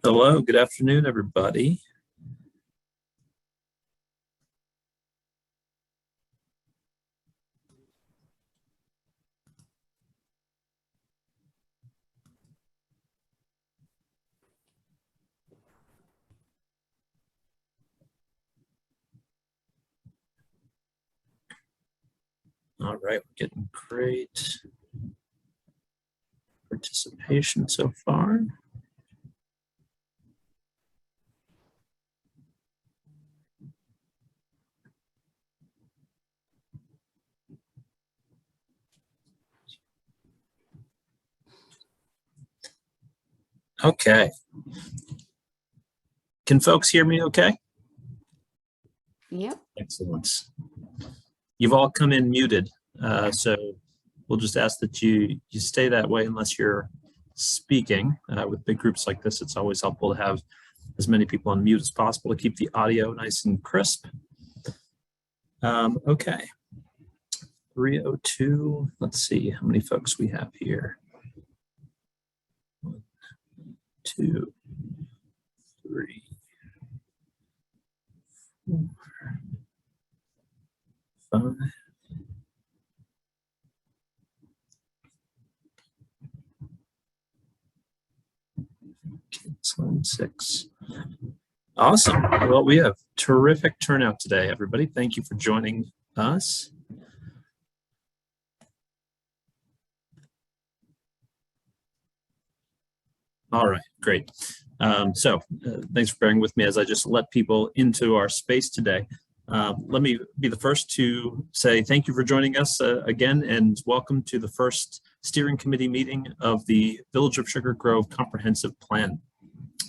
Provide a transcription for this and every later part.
Hello, good afternoon, everybody. All right, we're getting great participation so far. Okay. Can folks hear me okay? Yep. Excellent. You've all come in muted, so we'll just ask that you stay that way unless you're speaking. With big groups like this, it's always helpful to have as many people on mute as possible to keep the audio nice and crisp. Okay. 302. Let's see how many folks we have here. 1, 2, 3, 4, 5. Slide 6. Awesome. Well, we have terrific turnout today, everybody. Thank you for joining us. All right, great. Thanks for bearing with me as I just let people into our space today. Let me be the first to say thank you for joining us again, and welcome to the first steering committee meeting of the Village of Sugar Grove Comprehensive Plan.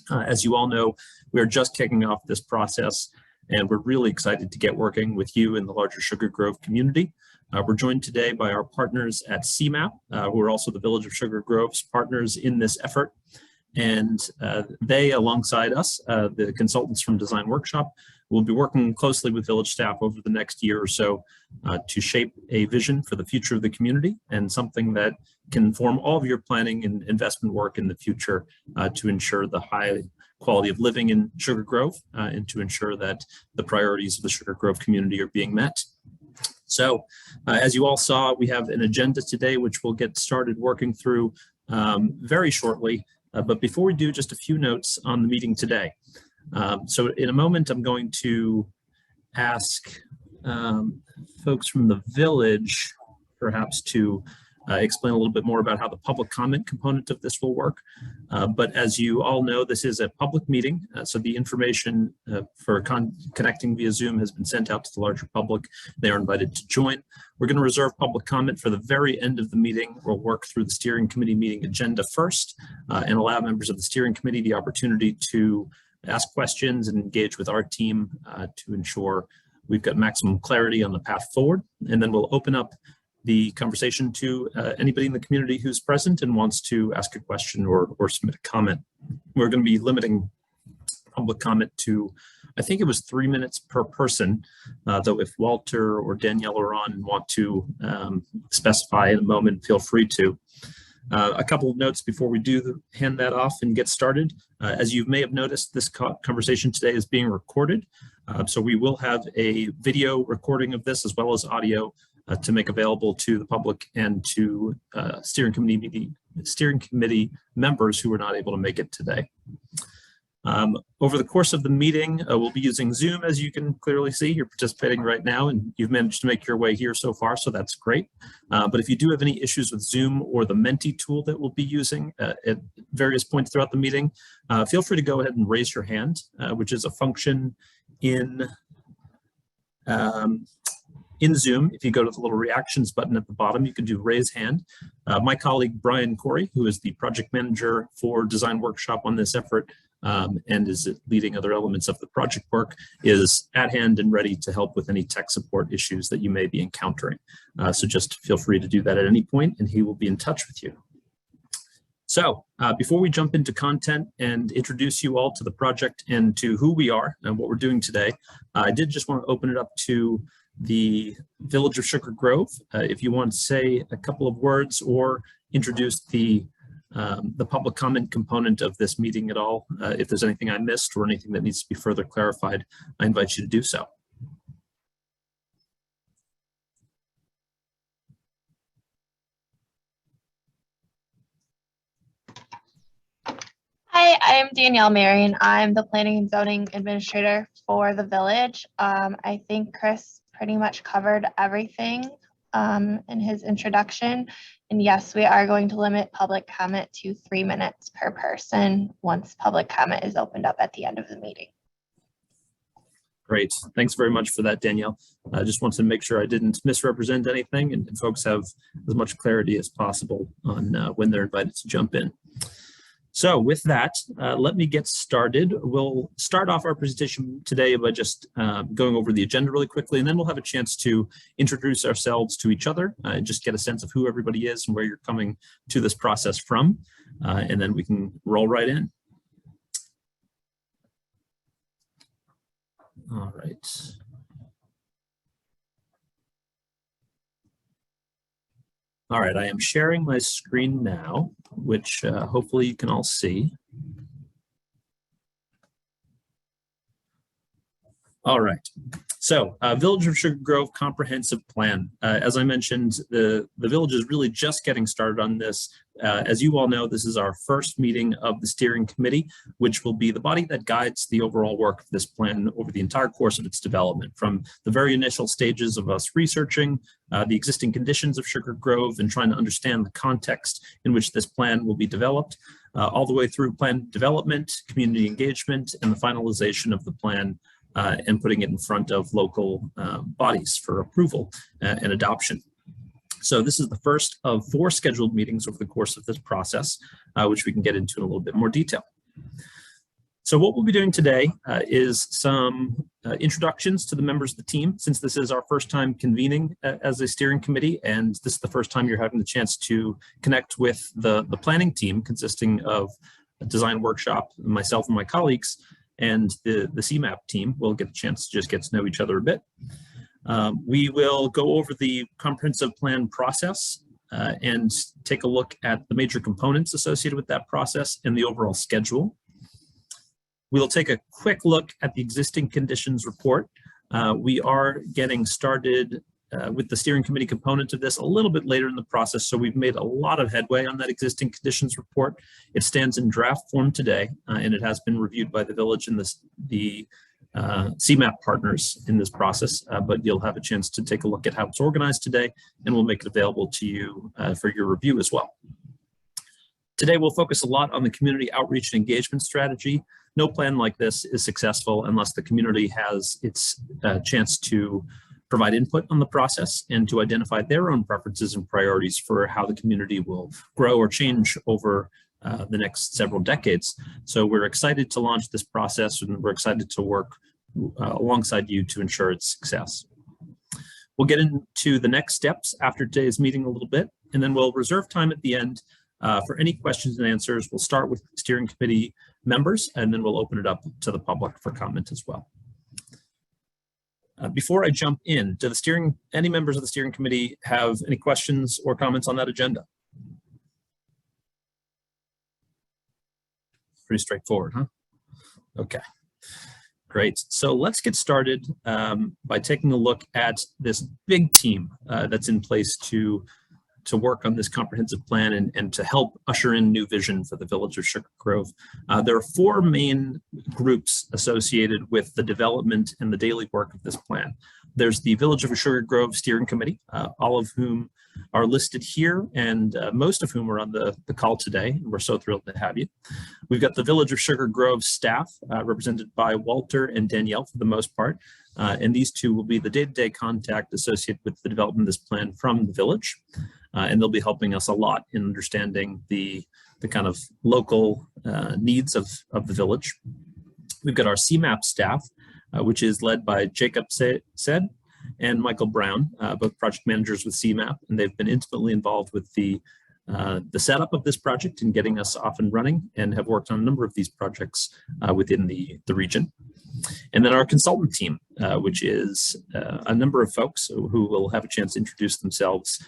As you all know, we are just kicking off this process, and we're really excited to get working with you in the larger Sugar Grove community. We're joined today by our partners at CMAP, who are also the Village of Sugar Grove's partners in this effort. And they, alongside us, the consultants from Design Workshop, will be working closely with village staff over the next year or so to shape a vision for the future of the community and something that can inform all of your planning and investment work in the future to ensure the high quality of living in Sugar Grove and to ensure that the priorities of the Sugar Grove community are being met. So as you all saw, we have an agenda today, which we'll get started working through very shortly. But before we do, just a few notes on the meeting today. So in a moment, I'm going to ask folks from the village perhaps to explain a little bit more about how the public comment component of this will work. But as you all know, this is a public meeting, so the information for connecting via Zoom has been sent out to the larger public. They are invited to join. We're going to reserve public comment for the very end of the meeting. We'll work through the steering committee meeting agenda first and allow members of the steering committee the opportunity to ask questions and engage with our team to ensure we've got maximum clarity on the path forward. And then we'll open up the conversation to anybody in the community who's present and wants to ask a question or submit a comment. We're going to be limiting public comment to, I think it was 3 minutes per person, though if Walter or Danielle are on and want to specify in a moment, feel free to. A couple of notes before we do hand that off and get started. As you may have noticed, this conversation today is being recorded. So we will have a video recording of this as well as audio to make available to the public and to steering committee members who were not able to make it today. Over the course of the meeting, we'll be using Zoom, as you can clearly see. You're participating right now, and you've managed to make your way here so far, so that's great. But if you do have any issues with Zoom or the Menti tool that we'll be using at various points throughout the meeting, feel free to go ahead and raise your hand, which is a function in Zoom. If you go to the little reactions button at the bottom, you can do raise hand. My colleague, Brian Corey, who is the project manager for Design Workshop on this effort, and is leading other elements of the project work, is at hand and ready to help with any tech support issues that you may be encountering. So just feel free to do that at any point, and he will be in touch with you. So before we jump into content and introduce you all to the project and to who we are and what we're doing today, I did just want to open it up to the Village of Sugar Grove. If you want to say a couple of words or introduce the public comment component of this meeting at all, if there's anything I missed or anything that needs to be further clarified, I invite you to do so. Hi, I'm Danielle Marion. I'm the Planning and Zoning Administrator for the Village. I think Chris pretty much covered everything in his introduction. And yes, we are going to limit public comment to 3 minutes per person once public comment is opened up at the end of the meeting. Great. Thanks very much for that, Danielle. I just wanted to make sure I didn't misrepresent anything and folks have as much clarity as possible on when they're invited to jump in. So with that, let me get started. We'll start off our presentation today by just going over the agenda really quickly, and then we'll have a chance to introduce ourselves to each other and just get a sense of who everybody is and where you're coming to this process from, and then we can roll right in. All right. All right, I am sharing my screen now, which hopefully you can all see. All right, so Village of Sugar Grove Comprehensive Plan. As I mentioned, the Village is really just getting started on this. As you all know, this is our first meeting of the steering committee, which will be the body that guides the overall work of this plan over the entire course of its development, from the very initial stages of us researching the existing conditions of Sugar Grove and trying to understand the context in which this plan will be developed, all the way through plan development, community engagement, and the finalization of the plan and putting it in front of local bodies for approval and adoption. So this is the first of 4 scheduled meetings over the course of this process, which we can get into in a little bit more detail. So what we'll be doing today is some introductions to the members of the team, since this is our first time convening as a steering committee, and this is the first time you're having the chance to connect with the planning team consisting of a design workshop, myself and my colleagues, and the CMAP team will get a chance to just get to know each other a bit. We will go over the comprehensive plan process and take a look at the major components associated with that process and the overall schedule. We'll take a quick look at the existing conditions report. We are getting started with the steering committee component of this a little bit later in the process, so we've made a lot of headway on that existing conditions report. It stands in draft form today, and it has been reviewed by the Village and the CMAP partners in this process, but you'll have a chance to take a look at how it's organized today, and we'll make it available to you for your review as well. Today, we'll focus a lot on the community outreach and engagement strategy. No plan like this is successful unless the community has its chance to provide input on the process and to identify their own preferences and priorities for how the community will grow or change over the next several decades. So we're excited to launch this process, and we're excited to work alongside you to ensure its success. We'll get into the next steps after today's meeting a little bit, and then we'll reserve time at the end for any questions and answers. We'll start with steering committee members, and then we'll open it up to the public for comment as well. Before I jump in, do any members of the steering committee have any questions or comments on that agenda? Pretty straightforward, huh? Okay, great. So let's get started by taking a look at this big team that's in place to to work on this comprehensive plan and to help usher in new vision for the village of Sugar Grove. There are four main groups associated with the development and the daily work of this plan. There's the Village of Sugar Grove Steering Committee, all of whom are listed here, and most of whom are on the call today. We're so thrilled to have you. We've got the Village of Sugar Grove staff, represented by Walter and Danielle for the most part, and these two will be the day-to-day contact associated with the development of this plan from the village, and they'll be helping us a lot in understanding the kind of local needs of the village. We've got our CMAP staff, which is led by Jacob Said and Michael Brown, both project managers with CMAP, and they've been intimately involved with the setup of this project and getting us off and running, and have worked on a number of these projects within the region. And then our consultant team, which is a number of folks who will have a chance to introduce themselves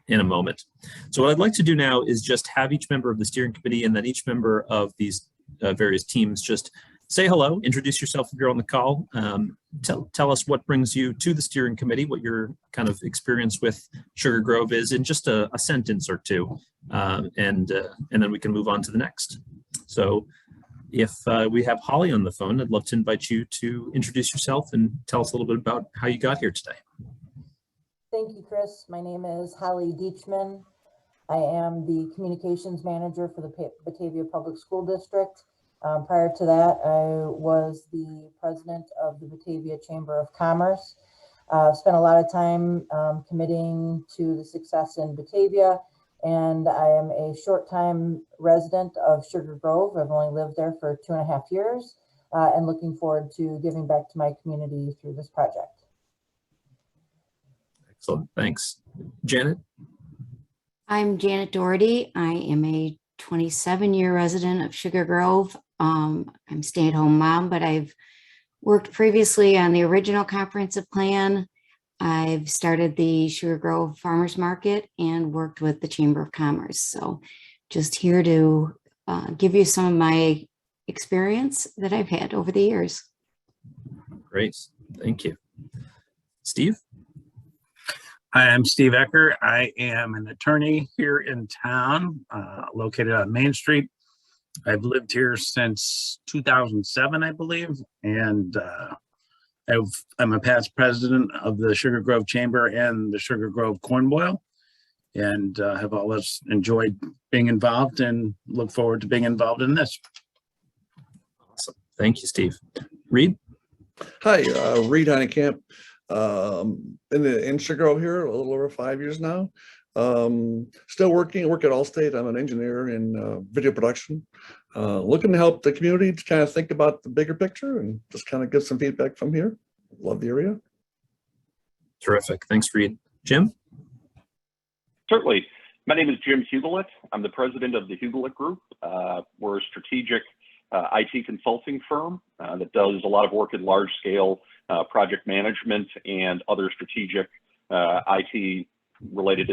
in a moment. So what I'd like to do now is just have each member of the steering committee and then each member of these various teams just say hello, introduce yourself if you're on the call, tell us what brings you to the steering committee, what your kind of experience with Sugar Grove is in just a sentence or two, and then we can move on to the next. So if we have Holly on the phone, I'd love to invite you to introduce yourself and tell us a little bit about how you got here today. Thank you, Chris. My name is Holly Dietzman. I am the communications manager for the Batavia Public School District. Prior to that, I was the president of the Batavia Chamber of Commerce. Spent a lot of time committing to the success in Batavia, and I am a short-time resident of Sugar Grove. I've only lived there for 2.5 years, and looking forward to giving back to my community through this project. Excellent, thanks. Janet? I'm Janet Doherty. I am a 27-year resident of Sugar Grove. I'm a stay-at-home mom, but I've worked previously on the original comprehensive plan. I've started the Sugar Grove Farmers Market and worked with the Chamber of Commerce. So just here to give you some of my experience that I've had over the years. Great, thank you. Steve? Hi, I'm Steve Ecker. I am an attorney here in town, located on Main Street. I've lived here since 2007, I believe, and I'm a past president of the Sugar Grove Chamber and the Sugar Grove Corn Boil, and have always enjoyed being involved and look forward to being involved in this. Awesome, thank you, Steve. Reed? Hi, Reed Heinekamp. In Sugar Grove here a little over 5 years now. Still work at Allstate. I'm an engineer in video production. Looking to help the community to kind of think about the bigger picture and just kind of give some feedback from here. Love the area. Terrific, thanks, Reed. Jim? Certainly. My name is Jim Hubelet. I'm the president of the Hubelet Group. We're a strategic IT consulting firm that does a lot of work in large scale project management and other strategic IT related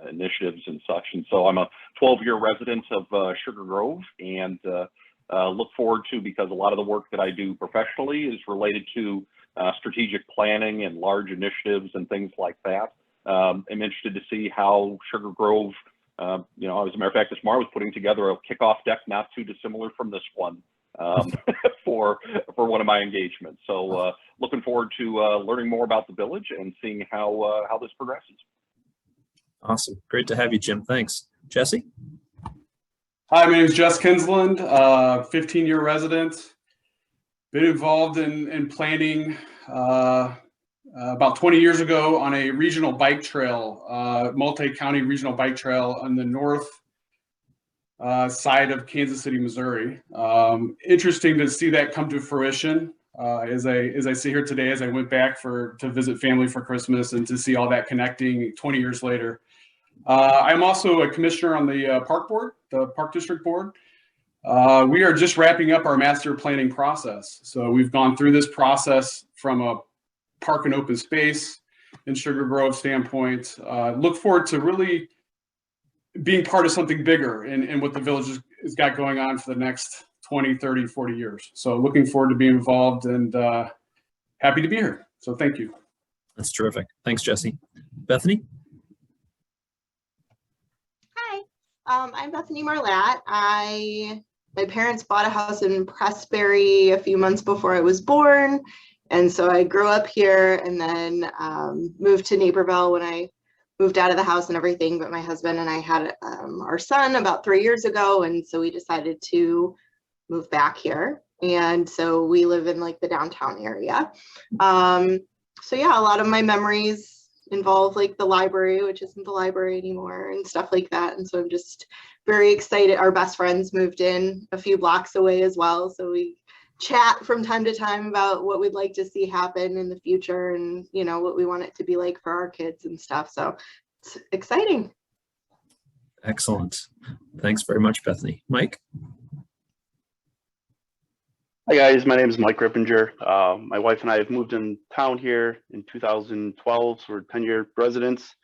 initiatives and such. And so I'm a 12-year resident of Sugar Grove, and look forward to, because a lot of the work that I do professionally is related to strategic planning and large initiatives and things like that. I'm interested to see how Sugar Grove, as a matter of fact, this morning I was putting together a kickoff deck not too dissimilar from this one for one of my engagements. So looking forward to learning more about the village and seeing how this progresses. Awesome, great to have you, Jim. Thanks. Jesse? Hi, my name is Jess Kinsland, 15-year resident. Been involved in planning about 20 years ago on a regional bike trail, multi-county regional bike trail on the north side of Kansas City, Missouri. Interesting to see that come to fruition as I sit here today, as I went back to visit family for Christmas and to see all that connecting 20 years later. I'm also a commissioner on the park board, the Park District Board. We are just wrapping up our master planning process. So we've gone through this process from a park and open space and Sugar Grove standpoint. Look forward to really being part of something bigger and what the village has got going on for the next 20, 30, 40 years. So looking forward to being involved and happy to be here. So thank you. That's terrific. Thanks, Jesse. Bethany? I'm Bethany Marlatt. My parents bought a house in Pressbury a few months before I was born. And so I grew up here and then moved to Naperville when I moved out of the house and everything. But my husband and I had our son about 3 years ago. And so we decided to move back here. And so we live in like the downtown area. So yeah, a lot of my memories involve like the library, which isn't the library anymore, and stuff like that. And so I'm just very excited. Our best friends moved in a few blocks away as well. So we chat from time to time about what we'd like to see happen in the future and, you know, what we want it to be like for our kids and stuff. So it's exciting. Excellent. Thanks very much, Bethany. Mike? Hi guys, my name is Mike Rippinger. My wife and I have moved in town here in 2012. So we're 10-year residents,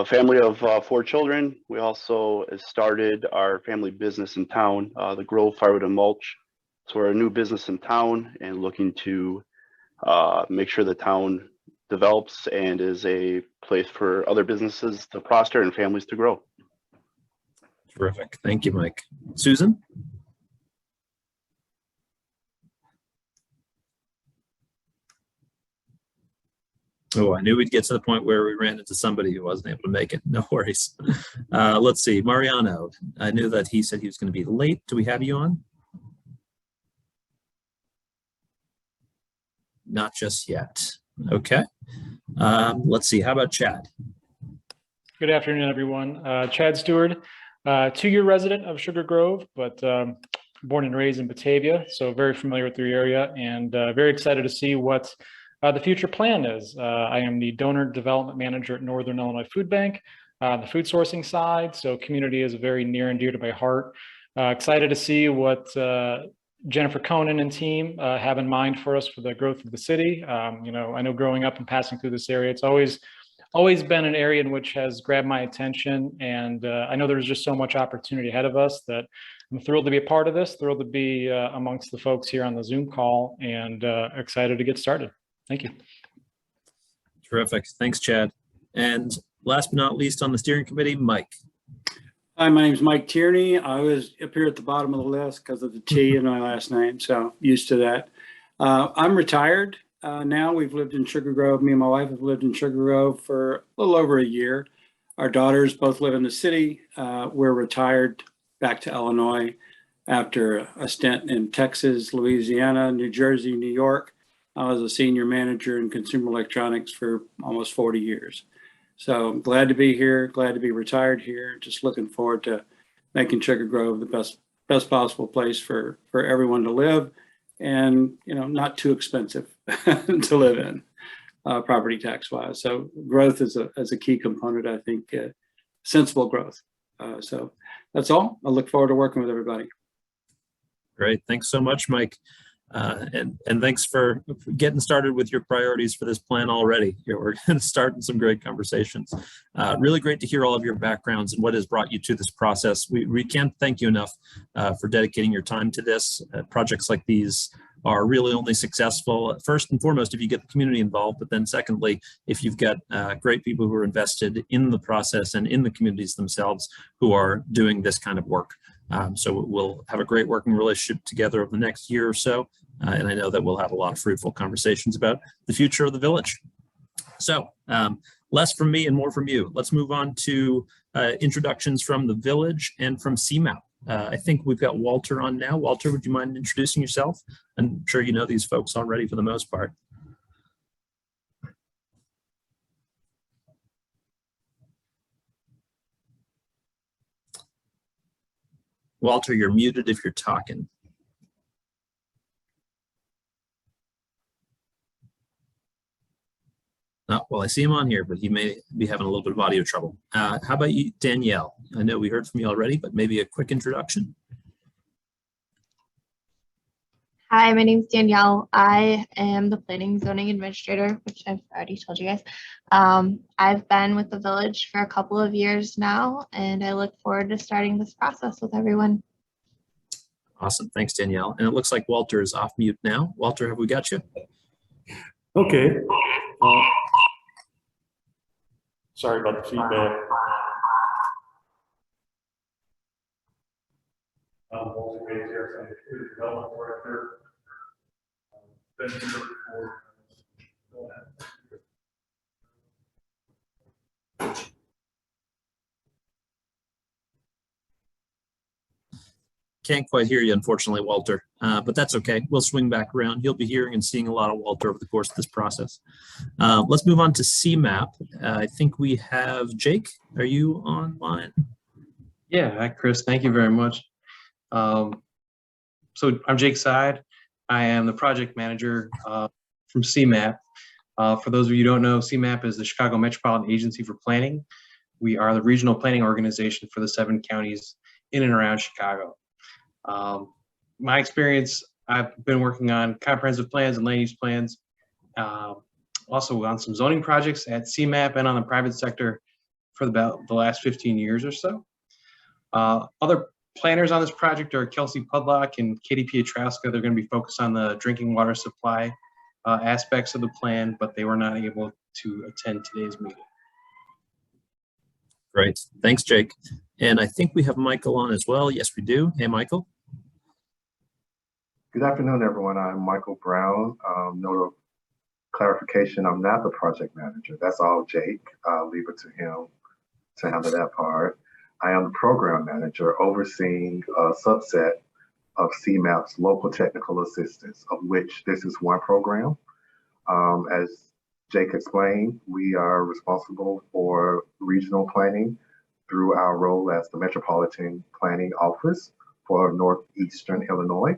family of 4 children. We also started our family business in town, the Grove Firewood and Mulch. So we're a new business in town and looking to make sure the town develops and is a place for other businesses to prosper and families to grow. Terrific. Thank you, Mike. Susan? Oh, I knew we'd get to the point where we ran into somebody who wasn't able to make it. No worries. Let's see. Mariano, I knew that he said he was going to be late. Do we have you on? Not just yet. Okay. Let's see. How about Chad? Good afternoon, everyone. Chad Stewart, 2-year resident of Sugar Grove, but born and raised in Batavia, so very familiar with the area and very excited to see what the future plan is. I am the Donor Development Manager at Northern Illinois Food Bank on the food sourcing side, so community is very near and dear to my heart. Excited to see what Jennifer Conan and team have in mind for us for the growth of the city. You know, I know growing up and passing through this area, it's always been an area in which has grabbed my attention, and I know there's just so much opportunity ahead of us that I'm thrilled to be a part of this, thrilled to be amongst the folks here on the Zoom call, and excited to get started. Thank you. Terrific. Thanks, Chad. And last but not least on the steering committee, Mike. Hi, my name is Mike Tierney. I always appear at the bottom of the list because of the T in my last name, so used to that. I'm retired now. We've lived in Sugar Grove. Me and my wife have lived in Sugar Grove for a little over a year. Our daughters both live in the city. We're retired back to Illinois after a stint in Texas, Louisiana, New Jersey, New York. I was a senior manager in consumer electronics for almost 40 years. So I'm glad to be here, glad to be retired here. Just looking forward to making Sugar Grove the best possible place for everyone to live, and, you know, not too expensive to live in, property tax wise. So growth is a key component, I think, sensible growth. So that's all. I look forward to working with everybody. Great. Thanks so much, Mike. And thanks for getting started with your priorities for this plan already. We're going to start in some great conversations. Really great to hear all of your backgrounds and what has brought you to this process. We can't thank you enough for dedicating your time to this. Projects like these are really only successful, first and foremost, if you get the community involved, but then secondly, if you've got great people who are invested in the process and in the communities themselves who are doing this kind of work. So we'll have a great working relationship together over the next year or so. And I know that we'll have a lot of fruitful conversations about the future of the village. So less from me and more from you. Let's move on to introductions from the village and from CMAP. I think we've got Walter on now. Walter, would you mind introducing yourself? I'm sure you know these folks already for the most part. Walter, you're muted if you're talking. Oh, well, I see him on here, but he may be having a little bit of audio trouble. How about you, Danielle? I know we heard from you already, but maybe a quick introduction. Hi, my name is Danielle. I am the Planning and Zoning Administrator, which I've already told you guys. I've been with the village for a couple of years now, and I look forward to starting this process with everyone. Awesome. Thanks, Danielle. And it looks like Walter is off mute now. Walter, have we got you? Okay. Sorry about the feedback. development director. Been here before. Can't quite hear you, unfortunately, Walter, but that's okay. We'll swing back around. You'll be hearing and seeing a lot of Walter over the course of this process. Let's move on to CMAP. I think we have Jake. Are you online? Yeah, hi, Chris. Thank you very much. So I'm Jake Side. I am the project manager from CMAP. For those of you who don't know, CMAP is the Chicago Metropolitan Agency for Planning. We are the regional planning organization for the 7 counties in and around Chicago. My experience, I've been working on comprehensive plans and land use plans, also on some zoning projects at CMAP and on the private sector for about the last 15 years or so. Other planners on this project are Kelsey Pudlock and Katie Pietrowska. They're going to be focused on the drinking water supply aspects of the plan, but they were not able to attend today's meeting. Great. Thanks, Jake. And I think we have Michael on as well. Yes, we do. Hey, Michael. Good afternoon, everyone. I'm Michael Brown. Note of clarification, I'm not the project manager. That's all Jake. I'll leave it to him to handle that part. I am the program manager overseeing a subset of CMAP's local technical assistance, of which this is one program. As Jake explained, we are responsible for regional planning through our role as the Metropolitan Planning Office for Northeastern Illinois.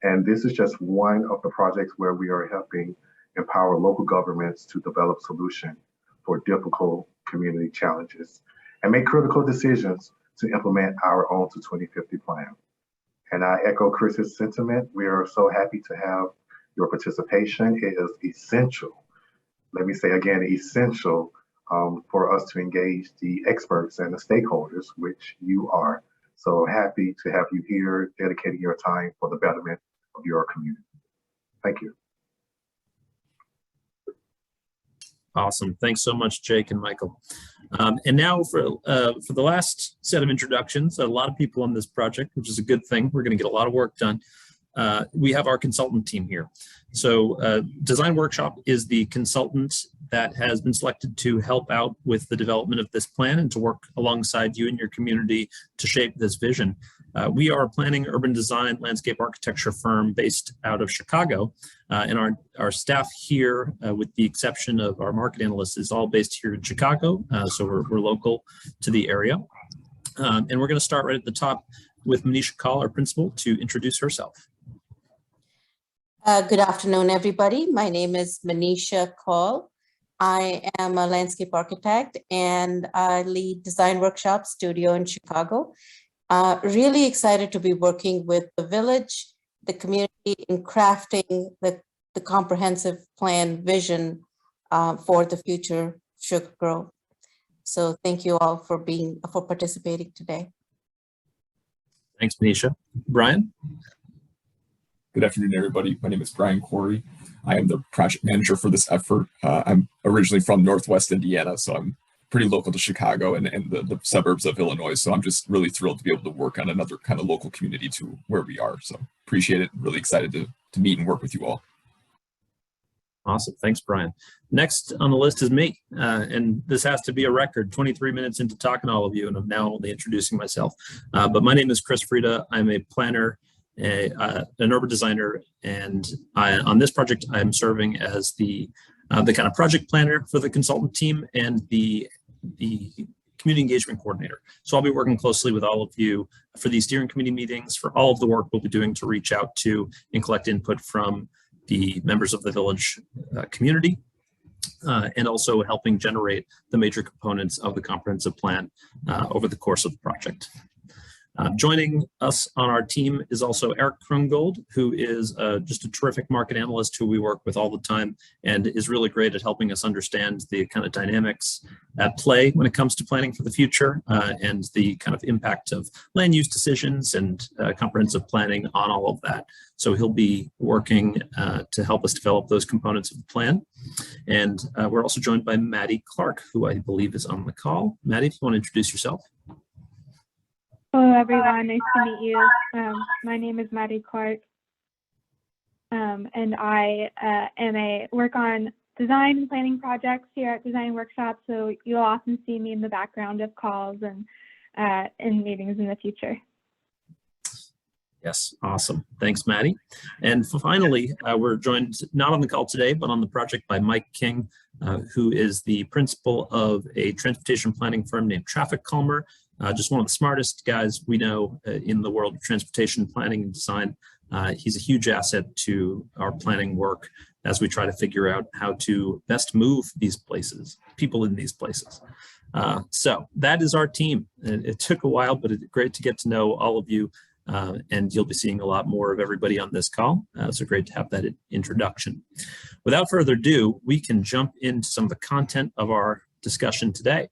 And this is just one of the projects where we are helping empower local governments to develop solutions for difficult community challenges and make critical decisions to implement our own to 2050 plan. And I echo Chris's sentiment. We are so happy to have your participation. It is essential, let me say again, essential for us to engage the experts and the stakeholders, which you are. So happy to have you here, dedicating your time for the betterment of your community. Thank you. Awesome. Thanks so much, Jake and Michael. And now for the last set of introductions, a lot of people on this project, which is a good thing. We're going to get a lot of work done. We have our consultant team here. So Design Workshop is the consultant that has been selected to help out with the development of this plan and to work alongside you and your community to shape this vision. We are a planning, urban design, landscape architecture firm based out of Chicago. And our staff here, with the exception of our market analyst, is all based here in Chicago. So we're local to the area. And we're going to start right at the top with Manisha Kaul, our principal, to introduce herself. Good afternoon, everybody. My name is Manisha Kaul. I am a landscape architect and I lead Design Workshop Studio in Chicago. Really excited to be working with the village, the community in crafting the comprehensive plan vision for the future Sugar Grove. So thank you all for participating today. Thanks, Manisha. Brian? Good afternoon, everybody. My name is Brian Corey. I am the project manager for this effort. I'm originally from Northwest Indiana, so I'm pretty local to Chicago and the suburbs of Illinois. So I'm just really thrilled to be able to work on another kind of local community to where we are. So appreciate it. Really excited to meet and work with you all. Awesome. Thanks, Brian. Next on the list is me. And this has to be a record, 23 minutes into talking to all of you, and I'm now only introducing myself. But my name is Chris Frieda. I'm a planner, an urban designer, and on this project, I'm serving as the kind of project planner for the consultant team and the community engagement coordinator. So I'll be working closely with all of you for these steering committee meetings, for all of the work we'll be doing to reach out to and collect input from the members of the village community, and also helping generate the major components of the comprehensive plan over the course of the project. Joining us on our team is also Eric Krungold, who is just a terrific market analyst who we work with all the time and is really great at helping us understand the kind of dynamics at play when it comes to planning for the future and the kind of impact of land use decisions and comprehensive planning on all of that. So he'll be working to help us develop those components of the plan. And we're also joined by Maddie Clark, who I believe is on the call. Maddie, if you want to introduce yourself. Hello, everyone. Nice to meet you. My name is Maddie Clark, and I work on design and planning projects here at Design Workshop. So you'll often see me in the background of calls and in meetings in the future. Yes, awesome. Thanks, Maddie. And finally, we're joined not on the call today, but on the project by Mike King, who is the principal of a transportation planning firm named Traffic Calmer. Just one of the smartest guys we know in the world of transportation planning and design. He's a huge asset to our planning work as we try to figure out how to best move these places, people in these places. So that is our team. It took a while, but it's great to get to know all of you. And you'll be seeing a lot more of everybody on this call. So great to have that introduction. Without further ado, we can jump into some of the content of our discussion today.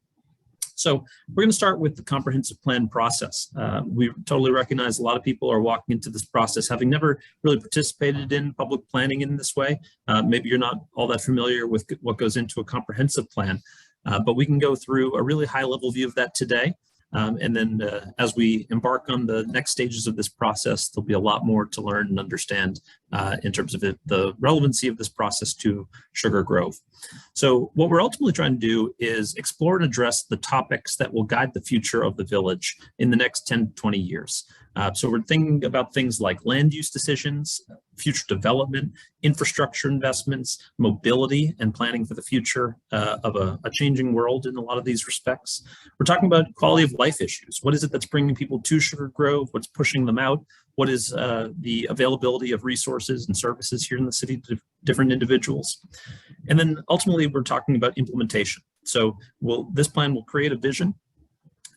So we're going to start with the comprehensive plan process. We totally recognize a lot of people are walking into this process having never really participated in public planning in this way. Maybe you're not all that familiar with what goes into a comprehensive plan, but we can go through a really high-level view of that today. And then as we embark on the next stages of this process, there'll be a lot more to learn and understand in terms of the relevancy of this process to Sugar Grove. So what we're ultimately trying to do is explore and address the topics that will guide the future of the village in the next 10 to 20 years. So we're thinking about things like land use decisions, future development, infrastructure investments, mobility, and planning for the future of a changing world in a lot of these respects. We're talking about quality of life issues. What is it that's bringing people to Sugar Grove? What's pushing them out? What is the availability of resources and services here in the city to different individuals? And then ultimately, we're talking about implementation. So this plan will create a vision.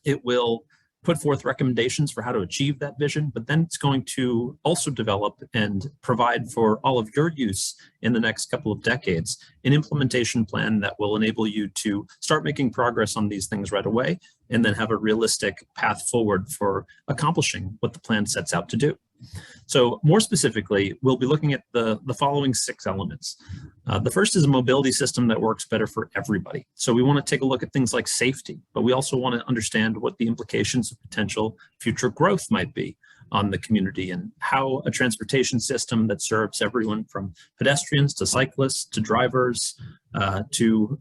It will put forth recommendations for how to achieve that vision, but then it's going to also develop and provide for all of your use in the next couple of decades, an implementation plan that will enable you to start making progress on these things right away, and then have a realistic path forward for accomplishing what the plan sets out to do. So more specifically, we'll be looking at the following 6 elements. The first is a mobility system that works better for everybody. So we want to take a look at things like safety, but we also want to understand what the implications of potential future growth might be on the community, and how a transportation system that serves everyone from pedestrians to cyclists to drivers to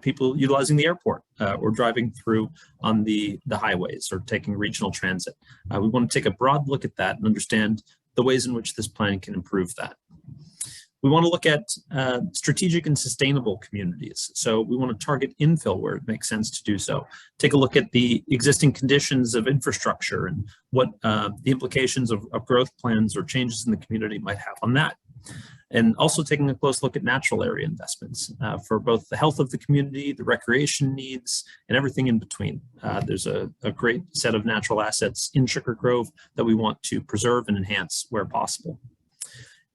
people utilizing the airport or driving through on the highways or taking regional transit. We want to take a broad look at that and understand the ways in which this plan can improve that. We want to look at strategic and sustainable communities. So we want to target infill where it makes sense to do so. Take a look at the existing conditions of infrastructure and what the implications of growth plans or changes in the community might have on that. And also taking a close look at natural area investments for both the health of the community, the recreation needs, and everything in between. There's a great set of natural assets in Sugar Grove that we want to preserve and enhance where possible.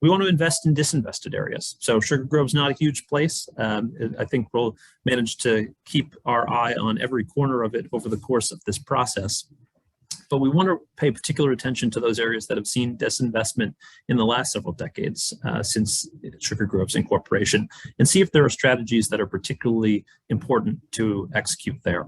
We want to invest in disinvested areas. So Sugar Grove's not a huge place. I think we'll manage to keep our eye on every corner of it over the course of this process. But we want to pay particular attention to those areas that have seen disinvestment in the last several decades since Sugar Grove's incorporation, and see if there are strategies that are particularly important to execute there.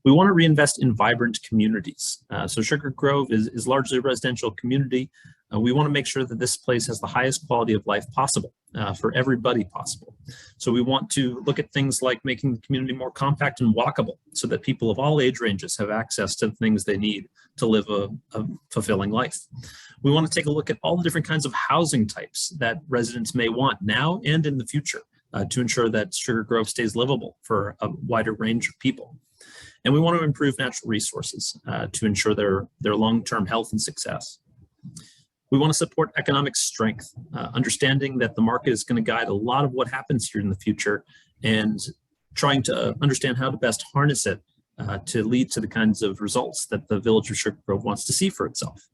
We want to reinvest in vibrant communities. So Sugar Grove is largely a residential community. We want to make sure that this place has the highest quality of life possible for everybody possible. So we want to look at things like making the community more compact and walkable so that people of all age ranges have access to the things they need to live a fulfilling life. We want to take a look at all the different kinds of housing types that residents may want now and in the future to ensure that Sugar Grove stays livable for a wider range of people. And we want to improve natural resources to ensure their long-term health and success. We want to support economic strength, understanding that the market is going to guide a lot of what happens here in the future, and trying to understand how to best harness it to lead to the kinds of results that the Village of Sugar Grove wants to see for itself.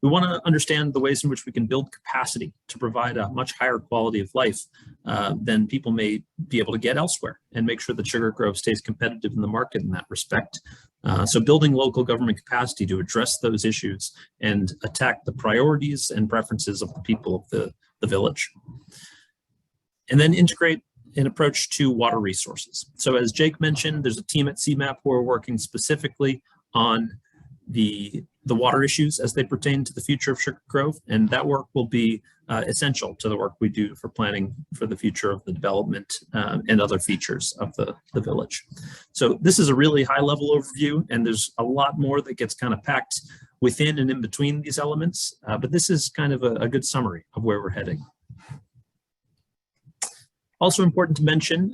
We want to understand the ways in which we can build capacity to provide a much higher quality of life than people may be able to get elsewhere, and make sure that Sugar Grove stays competitive in the market in that respect. So building local government capacity to address those issues and attack the priorities and preferences of the people of the village. And then integrate an approach to water resources. So as Jake mentioned, there's a team at CMAP who are working specifically on the water issues as they pertain to the future of Sugar Grove, and that work will be essential to the work we do for planning for the future of the development and other features of the village. So this is a really high level overview, and there's a lot more that gets kind of packed within and in between these elements, but this is kind of a good summary of where we're heading. Also important to mention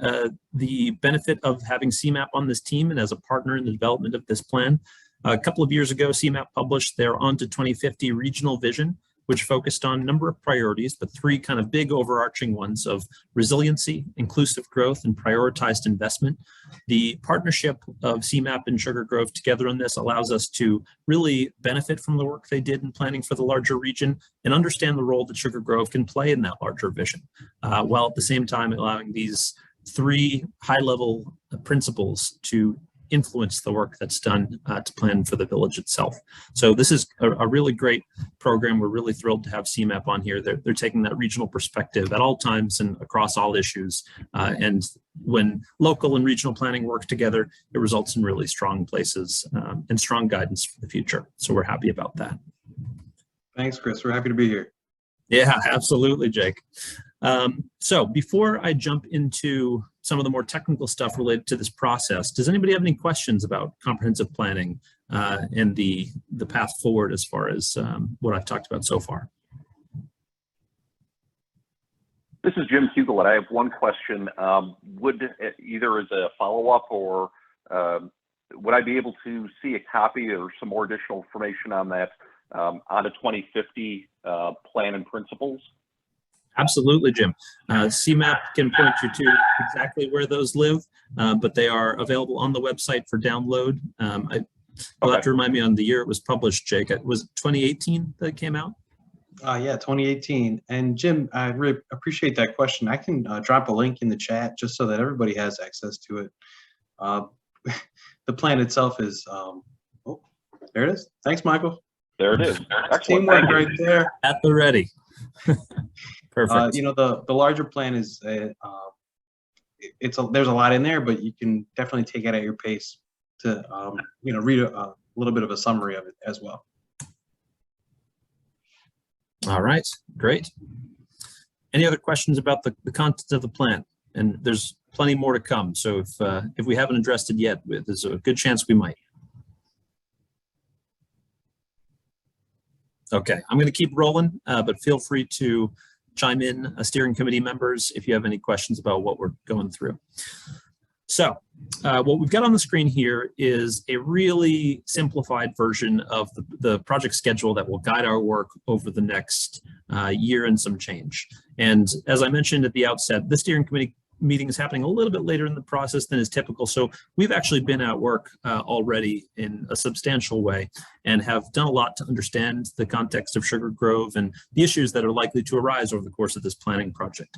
the benefit of having CMAP on this team and as a partner in the development of this plan. A couple of years ago, CMAP published their On to 2050 regional vision, which focused on a number of priorities, but three kind of big overarching ones of resiliency, inclusive growth, and prioritized investment. The partnership of CMAP and Sugar Grove together on this allows us to really benefit from the work they did in planning for the larger region and understand the role that Sugar Grove can play in that larger vision, while at the same time allowing these three high-level principles to influence the work that's done to plan for the village itself. So this is a really great program. We're really thrilled to have CMAP on here. They're taking that regional perspective at all times and across all issues. And when local and regional planning work together, it results in really strong places and strong guidance for the future. So we're happy about that. Thanks, Chris. We're happy to be here. Yeah, absolutely, Jake. So before I jump into some of the more technical stuff related to this process, does anybody have any questions about comprehensive planning and the path forward as far as what I've talked about so far? This is Jim Hubelet. I have one question. Would either as a follow-up or would I be able to see a copy or some more additional information on that on a 2050 plan and principles? Absolutely, Jim. CMAP can point you to exactly where those live, but they are available on the website for download. You'll have to remind me on the year it was published, Jake. Was it 2018 that it came out? Yeah, 2018. And Jim, I really appreciate that question. I can drop a link in the chat just so that everybody has access to it. The plan itself is, oh, there it is. Thanks, Michael. There it is. Excellent. Teamwork right there. At the ready. Perfect. You know, the larger plan is there's a lot in there, but you can definitely take it at your pace to you know, read a little bit of a summary of it as well. All right, great. Any other questions about the content of the plan? And there's plenty more to come. So if we haven't addressed it yet, there's a good chance we might. Okay, I'm going to keep rolling, but feel free to chime in, steering committee members, if you have any questions about what we're going through. So what we've got on the screen here is a really simplified version of the project schedule that will guide our work over the next year and some change. And as I mentioned at the outset, the steering committee meeting is happening a little bit later in the process than is typical. So we've actually been at work already in a substantial way and have done a lot to understand the context of Sugar Grove and the issues that are likely to arise over the course of this planning project.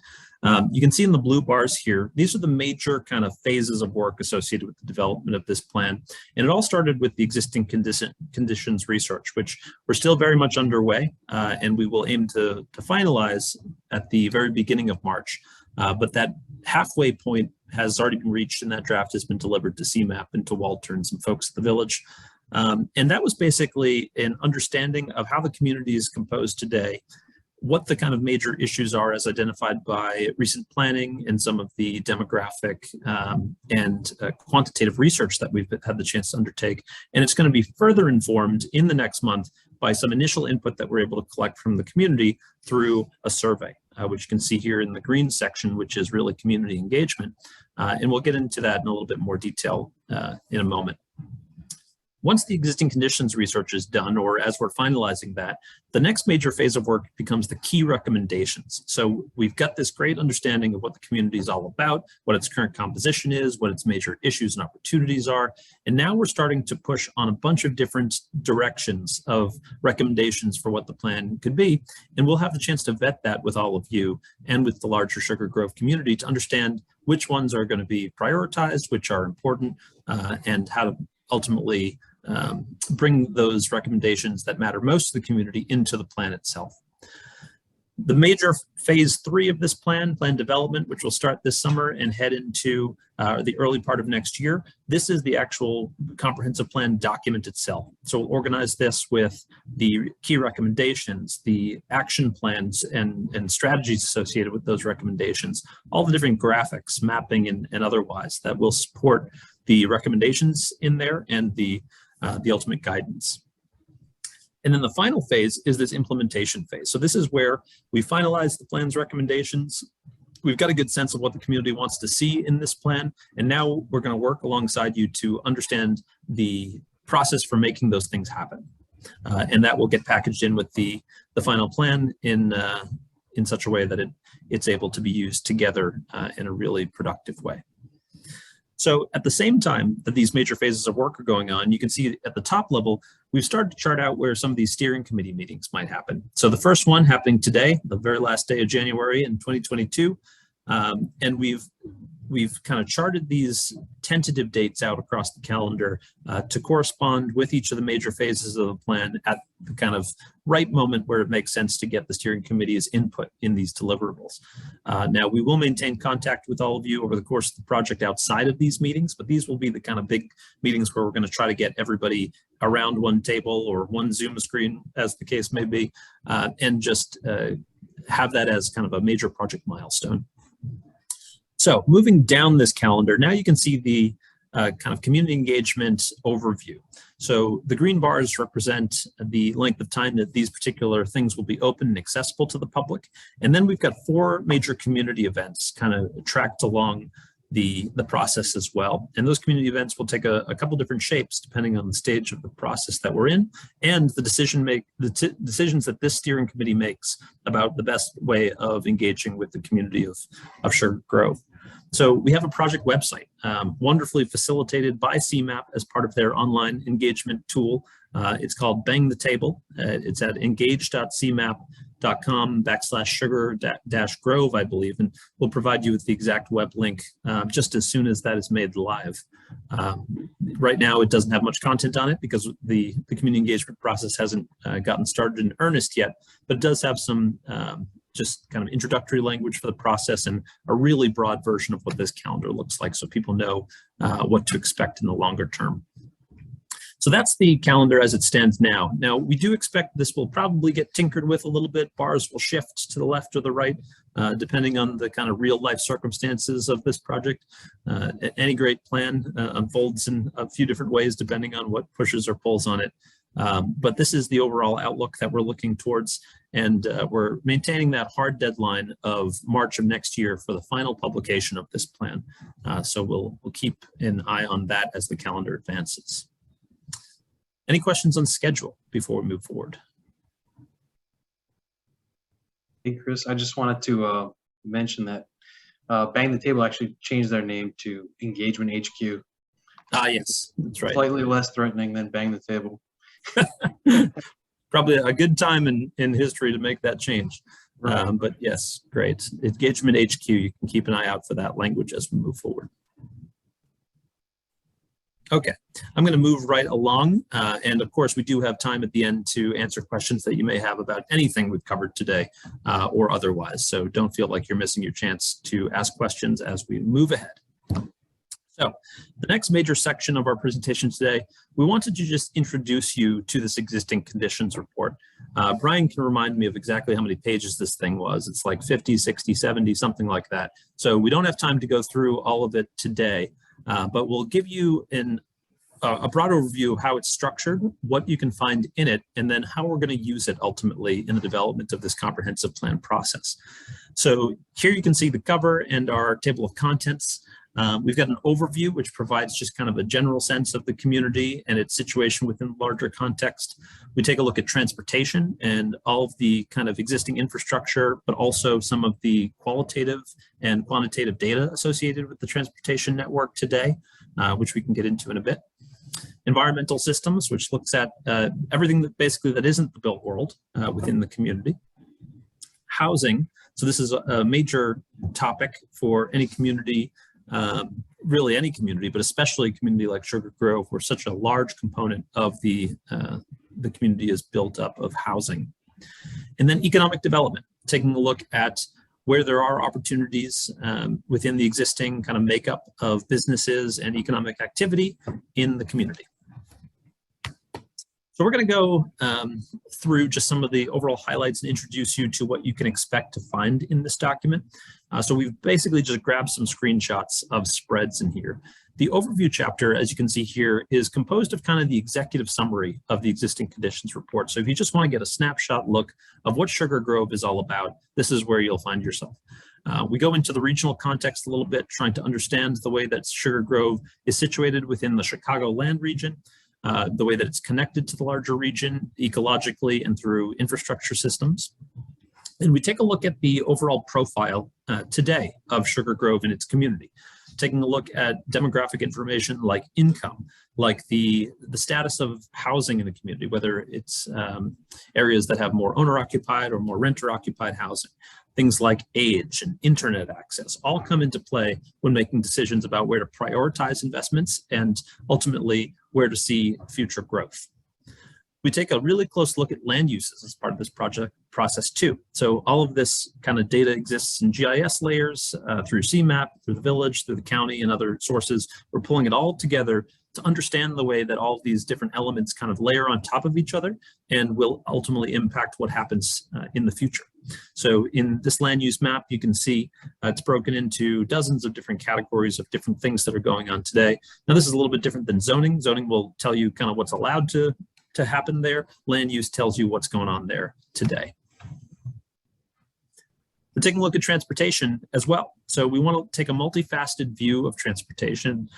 You can see in the blue bars here, these are the major kind of phases of work associated with the development of this plan. And it all started with the existing conditions research, which we're still very much underway, and we will aim to finalize at the very beginning of March. But that halfway point has already been reached, and that draft has been delivered to CMAP and to Walter and some folks at the village. And that was basically an understanding of how the community is composed today, what the kind of major issues are as identified by recent planning and some of the demographic and quantitative research that we've had the chance to undertake. And it's going to be further informed in the next month by some initial input that we're able to collect from the community through a survey, which you can see here in the green section, which is really community engagement. And we'll get into that in a little bit more detail in a moment. Once the existing conditions research is done, or as we're finalizing that, the next major phase of work becomes the key recommendations. So we've got this great understanding of what the community is all about, what its current composition is, what its major issues and opportunities are. And now we're starting to push on a bunch of different directions of recommendations for what the plan could be. And we'll have the chance to vet that with all of you and with the larger Sugar Grove community to understand which ones are going to be prioritized, which are important, and how to ultimately bring those recommendations that matter most to the community into the plan itself. The major phase 3 of this plan development, which will start this summer and head into the early part of next year. This is the actual comprehensive plan document itself. So we'll organize this with the key recommendations, the action plans and strategies associated with those recommendations, all the different graphics, mapping and otherwise that will support the recommendations in there and the ultimate guidance. And then the final phase is this implementation phase. So this is where we finalize the plan's recommendations. We've got a good sense of what the community wants to see in this plan. And now we're going to work alongside you to understand the process for making those things happen. And that will get packaged in with the final plan in such a way that it's able to be used together in a really productive way. So at the same time that these major phases of work are going on, you can see at the top level, we've started to chart out where some of these steering committee meetings might happen. So the first one happening today, the very last day of January in 2022, and we've kind of charted these tentative dates out across the calendar to correspond with each of the major phases of the plan at the kind of right moment where it makes sense to get the steering committee's input in these deliverables. Now, we will maintain contact with all of you over the course of the project outside of these meetings, but these will be the kind of big meetings where we're going to try to get everybody around one table or one Zoom screen, as the case may be, and just have that as kind of a major project milestone. So moving down this calendar, now you can see the kind of community engagement overview. So the green bars represent the length of time that these particular things will be open and accessible to the public. And then we've got 4 major community events kind of tracked along the process as well. And those community events will take a couple different shapes depending on the stage of the process that we're in and the decisions that this steering committee makes about the best way of engaging with the community of Sugar Grove. So we have a project website, wonderfully facilitated by CMAP as part of their online engagement tool. It's called Bang the Table. It's at engage.cmap.com/sugar-grove, I believe, and we'll provide you with the exact web link just as soon as that is made live. Right now, it doesn't have much content on it because the community engagement process hasn't gotten started in earnest yet, but it does have some just kind of introductory language for the process and a really broad version of what this calendar looks like so people know what to expect in the longer term. So that's the calendar as it stands now. Now, we do expect this will probably get tinkered with a little bit. Bars will shift to the left or the right, depending on the kind of real life circumstances of this project. Any great plan unfolds in a few different ways, depending on what pushes or pulls on it. But this is the overall outlook that we're looking towards, and we're maintaining that hard deadline of March of next year for the final publication of this plan. So we'll keep an eye on that as the calendar advances. Any questions on schedule before we move forward? Hey, Chris, I just wanted to mention that Bang the Table actually changed their name to Engagement HQ. Ah, yes, that's right. Slightly less threatening than Bang the Table. Probably a good time in history to make that change. Right. But yes, great. Engagement HQ, you can keep an eye out for that language as we move forward. Okay, I'm going to move right along. And of course, we do have time at the end to answer questions that you may have about anything we've covered today or otherwise. So don't feel like you're missing your chance to ask questions as we move ahead. So the next major section of our presentation today, we wanted to just introduce you to this existing conditions report. Brian can remind me of exactly how many pages this thing was. It's like 50, 60, 70, something like that. So we don't have time to go through all of it today, but we'll give you a broad overview of how it's structured, what you can find in it, and then how we're going to use it ultimately in the development of this comprehensive plan process. So here you can see the cover and our table of contents. We've got an overview which provides just kind of a general sense of the community and its situation within the larger context. We take a look at transportation and all of the kind of existing infrastructure, but also some of the qualitative and quantitative data associated with the transportation network today, which we can get into in a bit. Environmental systems, which looks at everything that basically that isn't the built world within the community. Housing, so this is a major topic for any community, really any community, but especially a community like Sugar Grove, where such a large component of the community is built up of housing. And then economic development. taking a look at where there are opportunities within the existing kind of makeup of businesses and economic activity in the community. So we're going to go through just some of the overall highlights and introduce you to what you can expect to find in this document. So we've basically just grabbed some screenshots of spreads in here. The overview chapter, as you can see here, is composed of kind of the executive summary of the existing conditions report. So if you just want to get a snapshot look of what Sugar Grove is all about, this is where you'll find yourself. We go into the regional context a little bit, trying to understand the way that Sugar Grove is situated within the Chicagoland region, the way that it's connected to the larger region ecologically and through infrastructure systems. And we take a look at the overall profile today of Sugar Grove and its community, taking a look at demographic information like income, like the status of housing in the community, whether it's areas that have more owner-occupied or more renter-occupied housing. Things like age and internet access all come into play when making decisions about where to prioritize investments and ultimately where to see future growth. We take a really close look at land uses as part of this project process too. So all of this kind of data exists in GIS layers through CMAP, through the village, through the county and other sources. We're pulling it all together to understand the way that all of these different elements kind of layer on top of each other and will ultimately impact what happens in the future. So in this land use map, you can see it's broken into dozens of different categories of different things that are going on today. Now, this is a little bit different than zoning. Zoning will tell you kind of what's allowed to happen there. Land use tells you what's going on there today. We're taking a look at transportation as well. So we want to take a multifaceted view of transportation,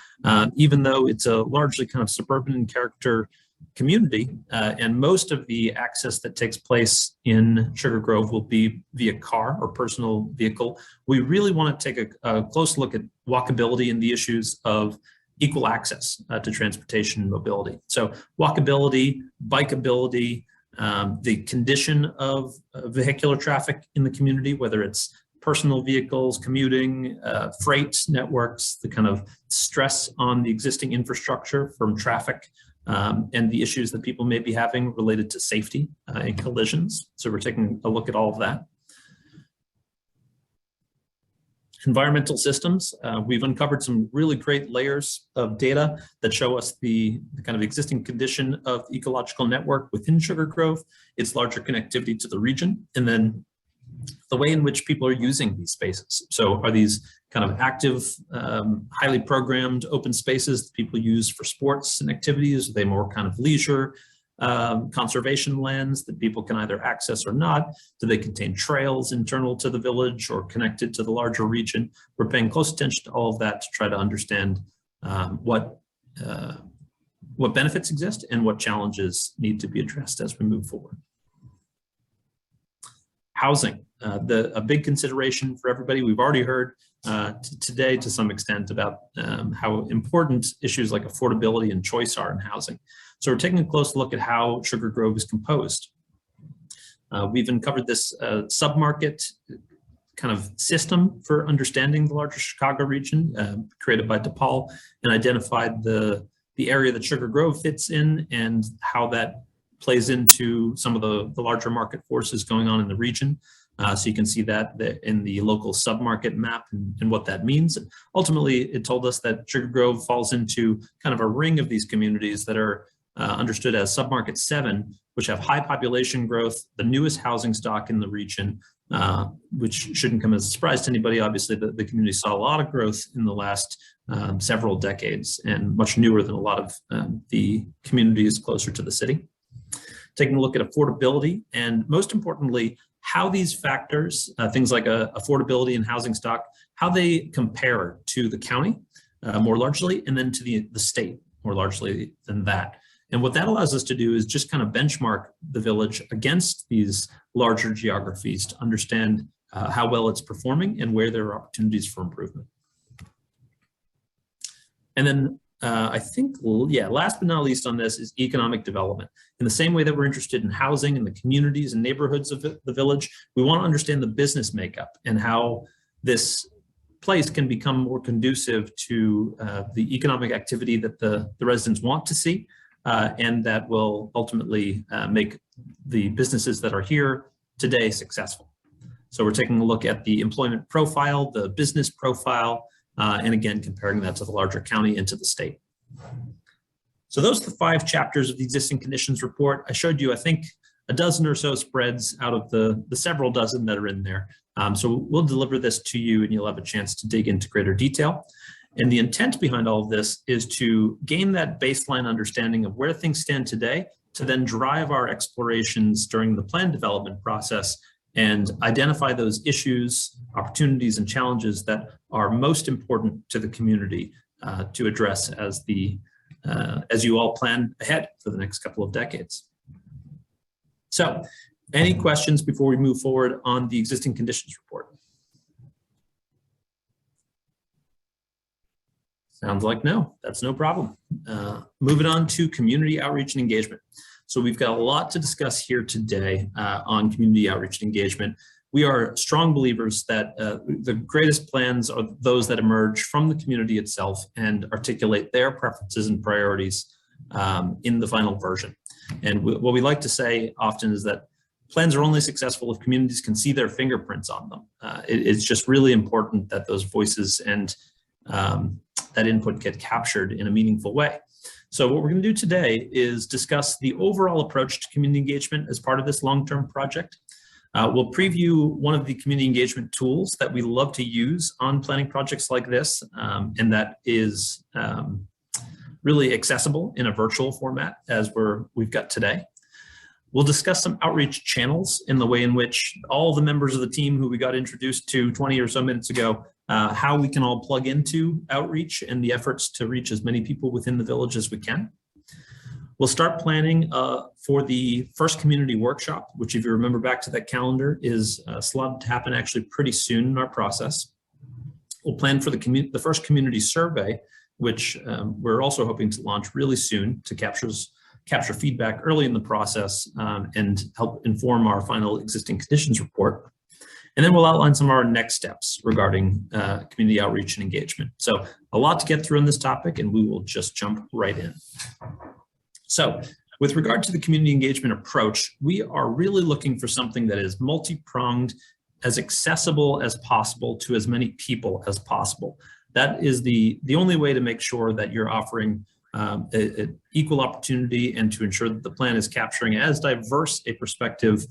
even though it's a largely kind of suburban in character community, and most of the access that takes place in Sugar Grove will be via car or personal vehicle. We really want to take a close look at walkability and the issues of equal access to transportation and mobility. So walkability, bikeability, the condition of vehicular traffic in the community, whether it's personal vehicles, commuting, freight networks, the kind of stress on the existing infrastructure from traffic, and the issues that people may be having related to safety and collisions. So we're taking a look at all of that. Environmental systems, we've uncovered some really great layers of data that show us the kind of existing condition of the ecological network within Sugar Grove, its larger connectivity to the region, and then the way in which people are using these spaces. So are these kind of active, highly programmed open spaces that people use for sports and activities? Are they more kind of leisure, conservation lands that people can either access or not? Do they contain trails internal to the village or connected to the larger region? We're paying close attention to all of that to try to understand what benefits exist and what challenges need to be addressed as we move forward. Housing, a big consideration for everybody. We've already heard today to some extent about how important issues like affordability and choice are in housing. So we're taking a close look at how Sugar Grove is composed. We've uncovered this submarket kind of system for understanding the larger Chicago region created by DePaul, and identified the area that Sugar Grove fits in and how that plays into some of the larger market forces going on in the region. So you can see that in the local submarket map and what that means. Ultimately, it told us that Sugar Grove falls into kind of a ring of these communities that are understood as submarket 7, which have high population growth, the newest housing stock in the region, which shouldn't come as a surprise to anybody. Obviously, the community saw a lot of growth in the last several decades and much newer than a lot of the communities closer to the city. Taking a look at affordability and, most importantly, how these factors, things like affordability and housing stock, how they compare to the county more largely, and then to the state more largely than that. And what that allows us to do is just kind of benchmark the village against these larger geographies to understand how well it's performing and where there are opportunities for improvement. And then I think, yeah, last but not least on this is economic development. In the same way that we're interested in housing and the communities and neighborhoods of the village, we want to understand the business makeup and how this place can become more conducive to the economic activity that the residents want to see, and that will ultimately make the businesses that are here today successful. So we're taking a look at the employment profile, the business profile, and again, comparing that to the larger county and to the state. So those are the 5 chapters of the existing conditions report. I showed you, I think, a dozen or so spreads out of the several dozen that are in there. So we'll deliver this to you and you'll have a chance to dig into greater detail. And the intent behind all of this is to gain that baseline understanding of where things stand today, to then drive our explorations during the plan development process and identify those issues, opportunities, and challenges that are most important to the community to address as you all plan ahead for the next couple of decades. So, any questions before we move forward on the existing conditions report? Sounds like no, that's no problem. Moving on to community outreach and engagement. So we've got a lot to discuss here today on community outreach and engagement. We are strong believers that the greatest plans are those that emerge from the community itself and articulate their preferences and priorities in the final version. And what we like to say often is that plans are only successful if communities can see their fingerprints on them. It's just really important that those voices and that input get captured in a meaningful way. So what we're going to do today is discuss the overall approach to community engagement as part of this long-term project. We'll preview one of the community engagement tools that we love to use on planning projects like this, and that is really accessible in a virtual format as we've got today. We'll discuss some outreach channels in the way in which all the members of the team who we got introduced to 20 or so minutes ago, how we can all plug into outreach and the efforts to reach as many people within the village as we can. We'll start planning for the first community workshop, which, if you remember back to that calendar, is slotted to happen actually pretty soon in our process. We'll plan for the first community survey, which we're also hoping to launch really soon to capture feedback early in the process and help inform our final existing conditions report. And then we'll outline some of our next steps regarding community outreach and engagement. So a lot to get through on this topic, and we will just jump right in. So with regard to the community engagement approach, we are really looking for something that is multi-pronged, as accessible as possible to as many people as possible. That is the only way to make sure that you're offering an equal opportunity and to ensure that the plan is capturing as diverse a perspective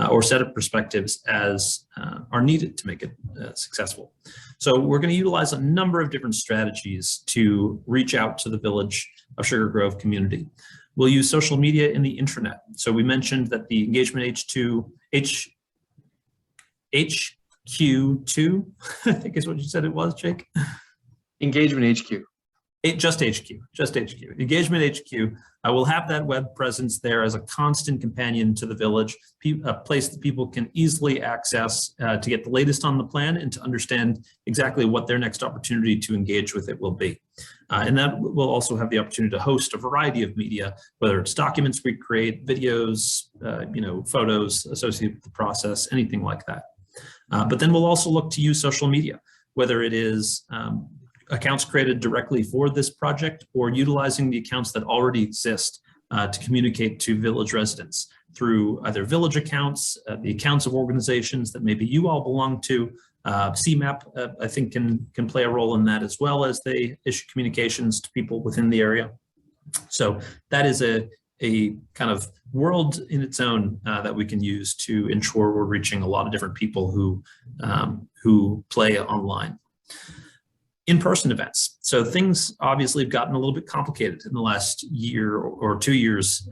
or set of perspectives as are needed to make it successful. So we're going to utilize a number of different strategies to reach out to the Village of Sugar Grove community. We'll use social media and the intranet. So we mentioned that the Engagement HQ2, I think is what you said it was, Jake? Engagement HQ. Just HQ. Engagement HQ. I will have that web presence there as a constant companion to the village, a place that people can easily access to get the latest on the plan and to understand exactly what their next opportunity to engage with it will be. And that will also have the opportunity to host a variety of media, whether it's documents we create, videos, photos associated with the process, anything like that. But then we'll also look to use social media, whether it is accounts created directly for this project or utilizing the accounts that already exist to communicate to village residents through either village accounts, the accounts of organizations that maybe you all belong to. CMAP, I think, can play a role in that as well as they issue communications to people within the area. So that is a kind of world in its own that we can use to ensure we're reaching a lot of different people who play online. In-person events. So things obviously have gotten a little bit complicated in the last year or 2 years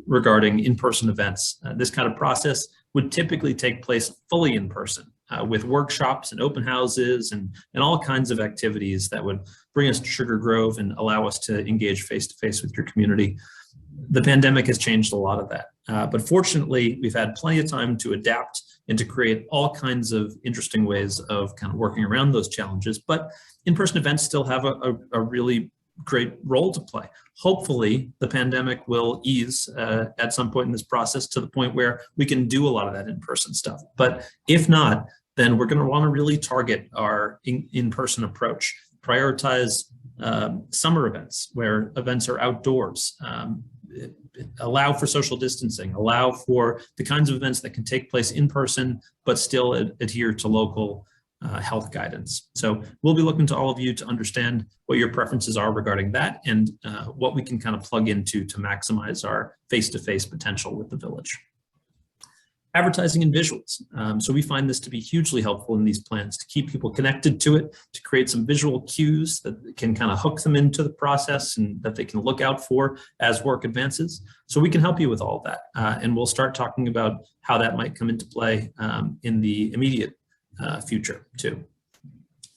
regarding in-person events. This kind of process would typically take place fully in person with workshops and open houses and all kinds of activities that would bring us to Sugar Grove and allow us to engage face-to-face with your community. The pandemic has changed a lot of that. But fortunately, we've had plenty of time to adapt and to create all kinds of interesting ways of kind of working around those challenges. But in-person events still have a really great role to play. Hopefully, the pandemic will ease at some point in this process to the point where we can do a lot of that in-person stuff. But if not, then we're going to want to really target our in-person approach, prioritize summer events where events are outdoors, allow for social distancing, allow for the kinds of events that can take place in person, but still adhere to local health guidance. So we'll be looking to all of you to understand what your preferences are regarding that and what we can kind of plug into to maximize our face-to-face potential with the village. Advertising and visuals. So we find this to be hugely helpful in these plans to keep people connected to it, to create some visual cues that can kind of hook them into the process and that they can look out for as work advances. So we can help you with all of that. And we'll start talking about how that might come into play in the immediate future too.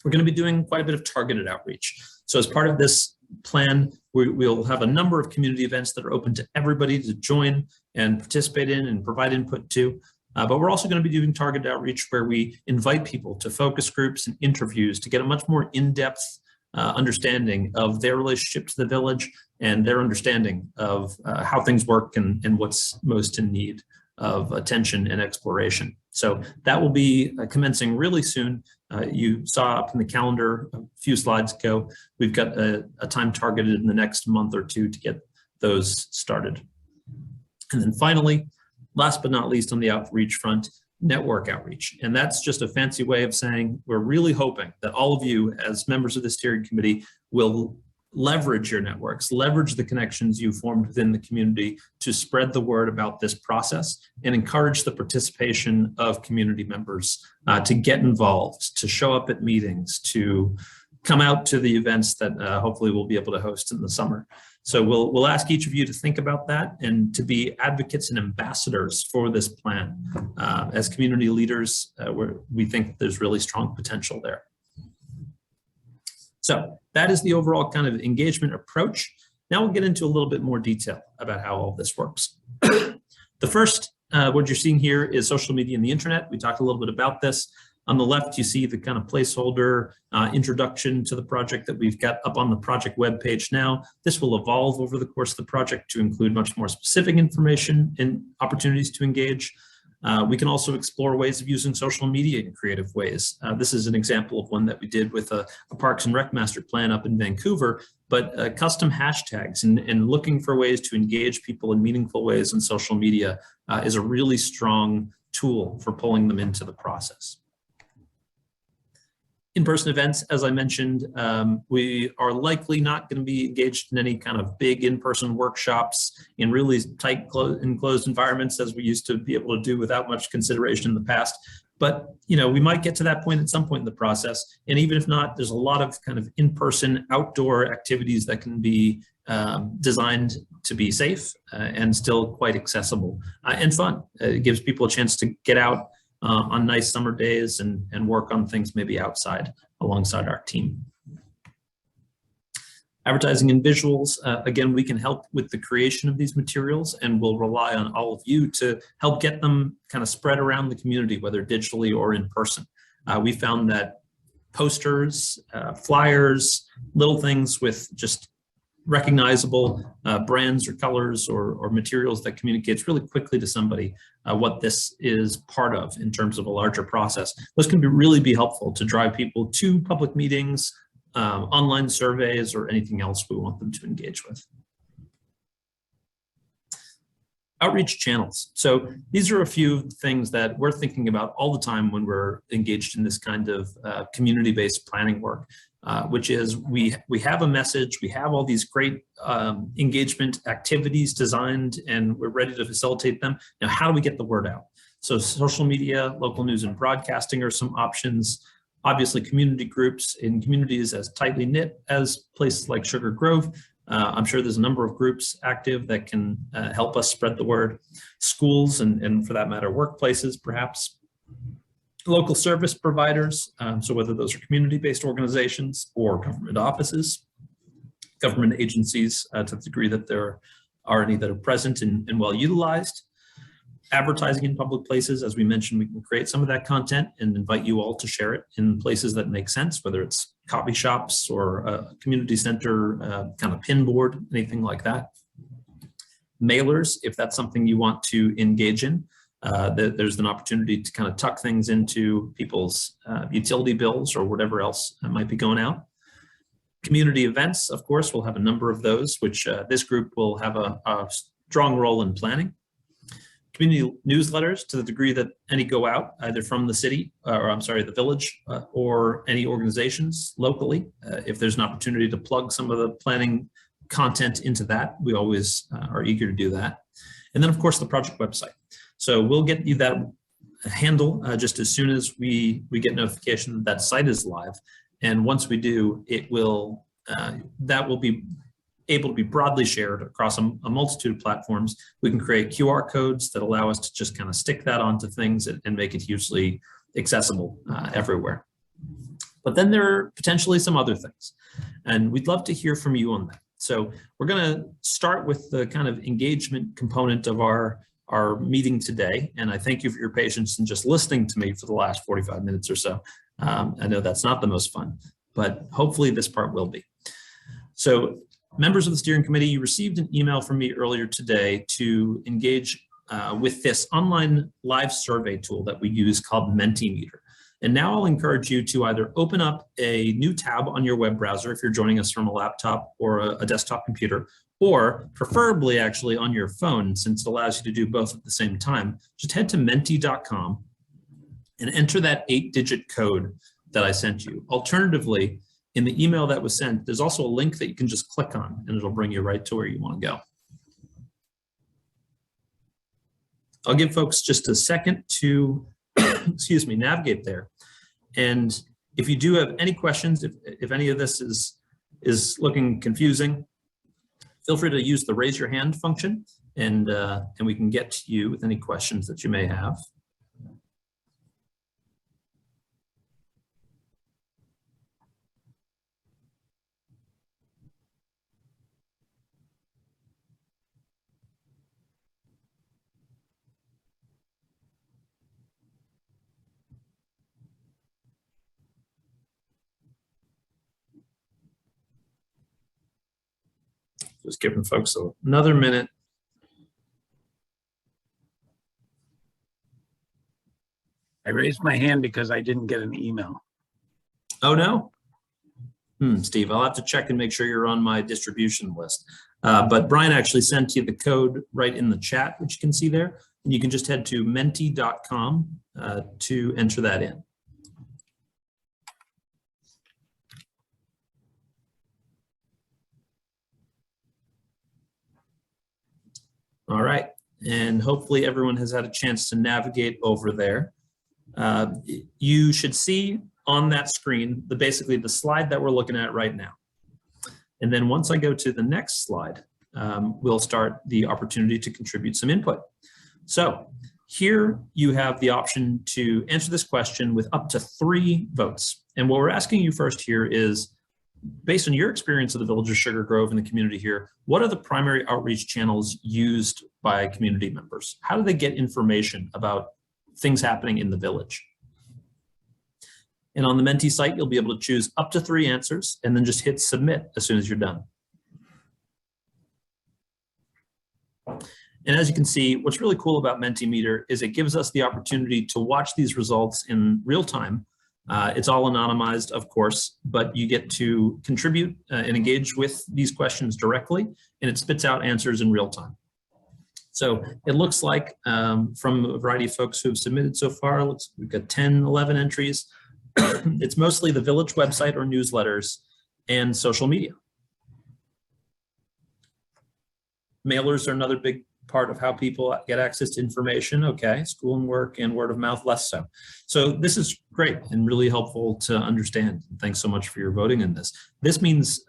We're going to be doing quite a bit of targeted outreach. So as part of this plan, we'll have a number of community events that are open to everybody to join and participate in and provide input to. But we're also going to be doing targeted outreach where we invite people to focus groups and interviews to get a much more in-depth understanding of their relationship to the village and their understanding of how things work and what's most in need of attention and exploration. So that will be commencing really soon. You saw up in the calendar a few slides ago, we've got a time targeted in the next month or two to get those started. And then finally, last but not least on the outreach front, network outreach. And that's just a fancy way of saying we're really hoping that all of you as members of the steering committee will leverage your networks, leverage the connections you formed within the community to spread the word about this process and encourage the participation of community members to get involved, to show up at meetings, to come out to the events that hopefully we'll be able to host in the summer. So we'll ask each of you to think about that and to be advocates and ambassadors for this plan. As community leaders, we think there's really strong potential there. So that is the overall kind of engagement approach. Now we'll get into a little bit more detail about how all this works. The first, what you're seeing here is social media and the internet. We talked a little bit about this. On the left, you see the kind of placeholder introduction to the project that we've got up on the project webpage now. This will evolve over the course of the project to include much more specific information and opportunities to engage. We can also explore ways of using social media in creative ways. This is an example of one that we did with a Parks and Rec master plan up in Vancouver, but custom hashtags and looking for ways to engage people in meaningful ways on social media is a really strong tool for pulling them into the process. In-person events, as I mentioned, we are likely not going to be engaged in any kind of big in-person workshops in really tight enclosed environments as we used to be able to do without much consideration in the past. But we might get to that point at some point in the process. And even if not, there's a lot of kind of in-person outdoor activities that can be designed to be safe and still quite accessible and fun. It gives people a chance to get out on nice summer days and work on things maybe outside alongside our team. Advertising and visuals, again, we can help with the creation of these materials and we'll rely on all of you to help get them kind of spread around the community, whether digitally or in person. We found that posters, flyers, little things with just recognizable brands or colors or materials that communicates really quickly to somebody what this is part of in terms of a larger process. Those can really be helpful to drive people to public meetings, online surveys, or anything else we want them to engage with. Outreach channels. So these are a few things that we're thinking about all the time when we're engaged in this kind of community-based planning work. Which is we have a message, we have all these great engagement activities designed and we're ready to facilitate them. Now, how do we get the word out? So social media, local news and broadcasting are some options. Obviously community groups in communities as tightly knit as places like Sugar Grove. I'm sure there's a number of groups active that can help us spread the word. Schools and for that matter, workplaces perhaps. Local service providers, so whether those are community-based organizations or government offices, government agencies to the degree that there are any that are present and well utilized. Advertising in public places, as we mentioned, we can create some of that content and invite you all to share it in places that make sense, whether it's coffee shops or a community center kind of pin board, anything like that. Mailers, if that's something you want to engage in. There's an opportunity to kind of tuck things into people's utility bills or whatever else might be going out. Community events, of course, we'll have a number of those, which this group will have a strong role in planning. Community newsletters, to the degree that any go out, either from the city, or I'm sorry, the village, or any organizations locally. If there's an opportunity to plug some of the planning content into that, we always are eager to do that. And then, of course, the project website. So we'll get you that handle just as soon as we get notification that site is live. And once we do, it will that will be able to be broadly shared across a multitude of platforms. We can create QR codes that allow us to just kind of stick that onto things and make it hugely accessible everywhere. But then there are potentially some other things, and we'd love to hear from you on that. So we're going to start with the kind of engagement component of our meeting today. And I thank you for your patience in just listening to me for the last 45 minutes or so. I know that's not the most fun, but hopefully this part will be. So members of the steering committee, you received an email from me earlier today to engage with this online live survey tool that we use called Mentimeter. And now I'll encourage you to either open up a new tab on your web browser if you're joining us from a laptop or a desktop computer, or preferably actually on your phone, since it allows you to do both at the same time. Just head to menti.com and enter that 8-digit code that I sent you. Alternatively, in the email that was sent, there's also a link that you can just click on and it'll bring you right to where you want to go. I'll give folks just a second to, excuse me, navigate there. And if you do have any questions, if any of this is looking confusing, feel free to use the raise your hand function and we can get to you with any questions that you may have. Just giving folks another minute. I raised my hand because I didn't get an email. Oh, no? Steve, I'll have to check and make sure you're on my distribution list. But Brian actually sent you the code right in the chat, which you can see there. And you can just head to menti.com to enter that in. All right, and hopefully everyone has had a chance to navigate over there. You should see on that screen basically the slide that we're looking at right now. And then once I go to the next slide, we'll start the opportunity to contribute some input. So here you have the option to answer this question with up to 3 votes. And what we're asking you first here is, based on your experience of the Village of Sugar Grove and the community here, what are the primary outreach channels used by community members? How do they get information about things happening in the village? And on the Menti site, you'll be able to choose up to 3 answers and then just hit submit as soon as you're done. And as you can see, what's really cool about Mentimeter is it gives us the opportunity to watch these results in real time. It's all anonymized, of course, but you get to contribute and engage with these questions directly, and it spits out answers in real time. So it looks like from a variety of folks who have submitted so far, we've got 10, 11 entries. It's mostly the village website or newsletters and social media. Mailers are another big part of how people get access to information. Okay, school and work and word of mouth, less so. So this is great and really helpful to understand. Thanks so much for your voting in this. This means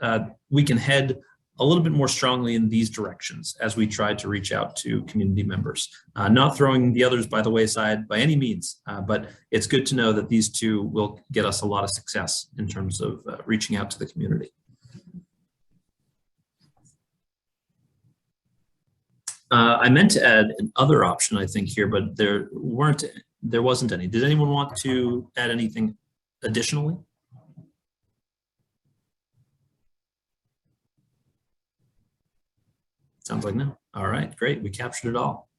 we can head a little bit more strongly in these directions as we try to reach out to community members. Not throwing the others by the wayside by any means, but it's good to know that these 2 will get us a lot of success in terms of reaching out to the community. I meant to add another option, I think, here, but there wasn't any. Did anyone want to add anything additionally? Sounds like no. All right, great. We captured it all.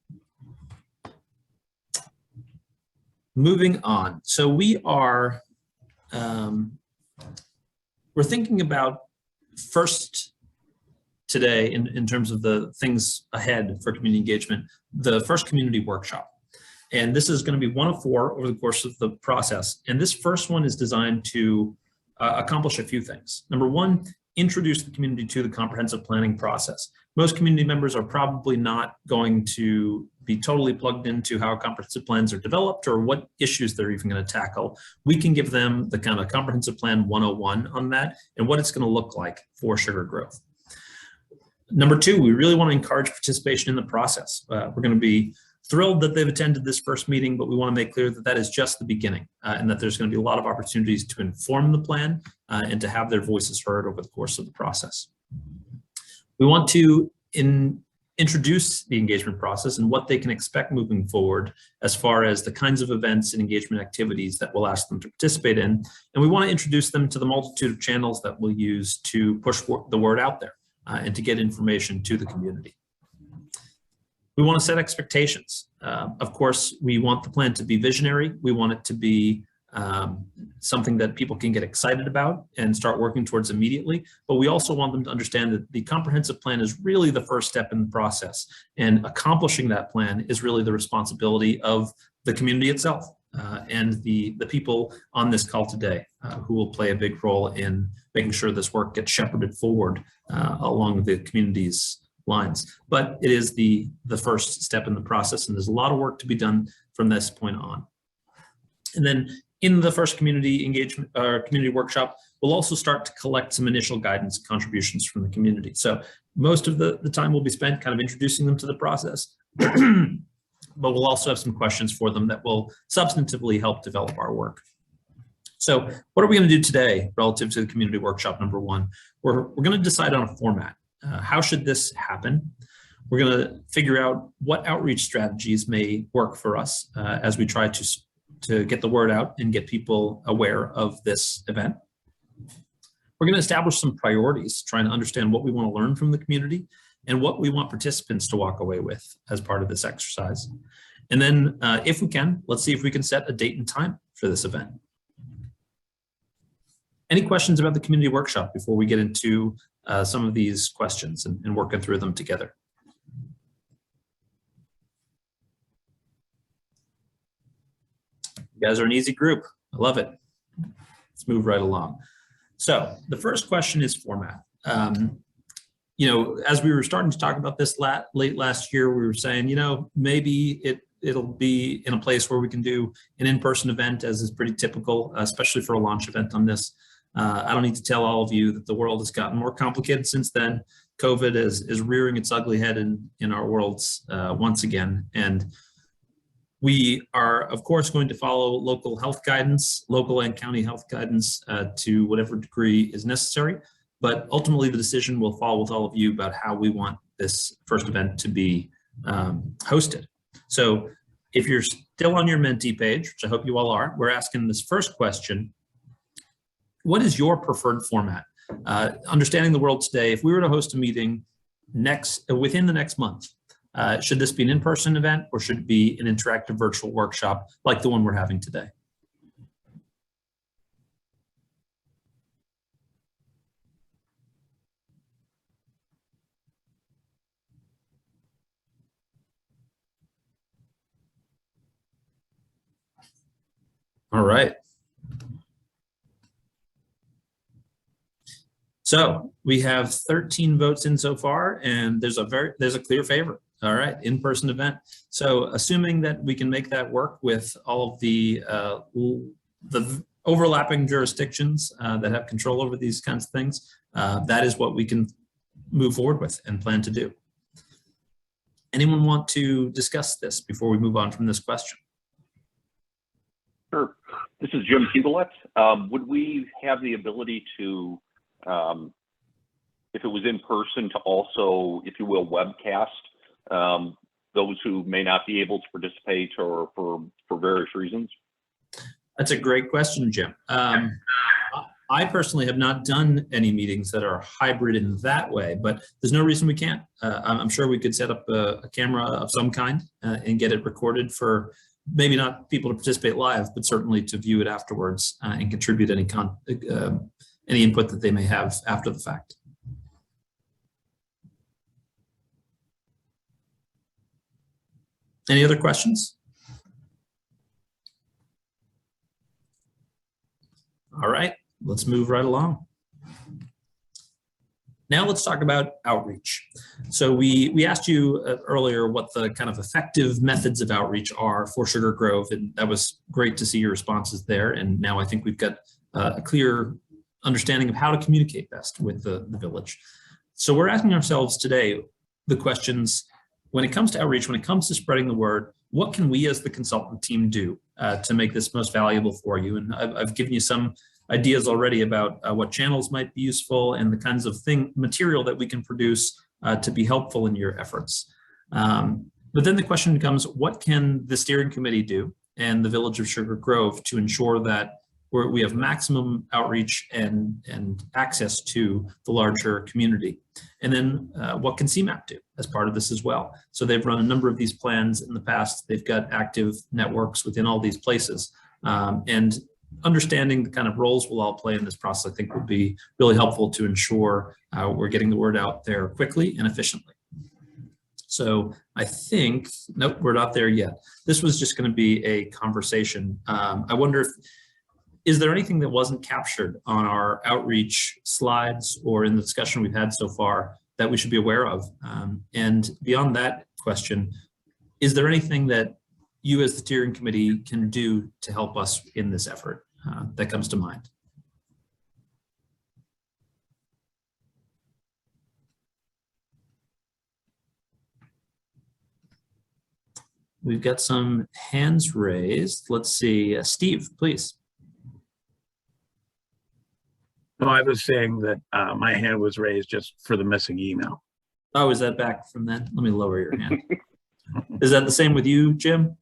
Moving on. So we are, we're thinking about first today, in terms of the things ahead for community engagement, the first community workshop. And this is going to be one of 4 over the course of the process. And this first one is designed to accomplish a few things. Number 1, introduce the community to the comprehensive planning process. Most community members are probably not going to be totally plugged into how comprehensive plans are developed or what issues they're even going to tackle. We can give them the kind of comprehensive plan 101 on that and what it's going to look like for Sugar Grove. Number 2, we really want to encourage participation in the process. We're going to be thrilled that they've attended this first meeting, but we want to make clear that that is just the beginning and that there's going to be a lot of opportunities to inform the plan and to have their voices heard over the course of the process. We want to introduce the engagement process and what they can expect moving forward as far as the kinds of events and engagement activities that we'll ask them to participate in. And we want to introduce them to the multitude of channels that we'll use to push the word out there and to get information to the community. We want to set expectations. Of course, we want the plan to be visionary. We want it to be something that people can get excited about and start working towards immediately. But we also want them to understand that the comprehensive plan is really the first step in the process. And accomplishing that plan is really the responsibility of the community itself and the people on this call today who will play a big role in making sure this work gets shepherded forward along the community's lines. But it is the first step in the process, and there's a lot of work to be done from this point on. And then in the first community engagement or community workshop, we'll also start to collect some initial guidance and contributions from the community. So most of the time will be spent kind of introducing them to the process, but we'll also have some questions for them that will substantively help develop our work. So what are we going to do today relative to the community workshop number 1? We're going to decide on a format. How should this happen? We're going to figure out what outreach strategies may work for us as we try to get the word out and get people aware of this event. We're going to establish some priorities, trying to understand what we want to learn from the community and what we want participants to walk away with as part of this exercise. And then if we can, let's see if we can set a date and time for this event. Any questions about the community workshop before we get into some of these questions and working through them together? You guys are an easy group. I love it. Let's move right along. So the first question is format. You know, as we were starting to talk about this late last year, we were saying, you know, maybe it'll be in a place where we can do an in-person event, as is pretty typical, especially for a launch event on this. I don't need to tell all of you that the world has gotten more complicated since then. COVID is rearing its ugly head in our worlds once again. And we are, of course, going to follow local health guidance, local and county health guidance to whatever degree is necessary. But ultimately, the decision will fall with all of you about how we want this first event to be hosted. So if you're still on your Menti page, which I hope you all are, we're asking this first question: what is your preferred format? Understanding the world today, if we were to host a meeting within the next month, should this be an in-person event or should it be an interactive virtual workshop like the one we're having today? All right. So we have 13 votes in so far, and there's a clear favorite. All right, in-person event. So assuming that we can make that work with all of the overlapping jurisdictions that have control over these kinds of things, that is what we can move forward with and plan to do. Anyone want to discuss this before we move on from this question? Sure. This is Jim Hubelet. Would we have the ability to, if it was in person, to also, if you will, webcast those who may not be able to participate or for various reasons? That's a great question, Jim. I personally have not done any meetings that are hybrid in that way, but there's no reason we can't. I'm sure we could set up a camera of some kind and get it recorded for maybe not people to participate live, but certainly to view it afterwards and contribute any input that they may have after the fact. Any other questions? All right, let's move right along. Now let's talk about outreach. So we asked you earlier what the kind of effective methods of outreach are for Sugar Grove, and that was great to see your responses there. And now I think we've got a clear understanding of how to communicate best with the village. So we're asking ourselves today the questions, when it comes to outreach, when it comes to spreading the word, what can we as the consultant team do to make this most valuable for you? And I've given you some ideas already about what channels might be useful and the kinds of material that we can produce to be helpful in your efforts. But then the question becomes, what can the steering committee do and the village of Sugar Grove to ensure that we have maximum outreach and access to the larger community? And then what can CMAP do as part of this as well? So they've run a number of these plans in the past. They've got active networks within all these places. And understanding the kind of roles we'll all play in this process, I think, would be really helpful to ensure we're getting the word out there quickly and efficiently. So I think, nope, we're not there yet. This was just going to be a conversation. I wonder if, is there anything that wasn't captured on our outreach slides or in the discussion we've had so far that we should be aware of? And beyond that question, is there anything that you as the steering committee can do to help us in this effort that comes to mind? We've got some hands raised. Let's see, Steve, please. No, I was saying that my hand was raised just for the missing email. Oh, is that back from then? Let me lower your hand. Is that the same with you, Jim?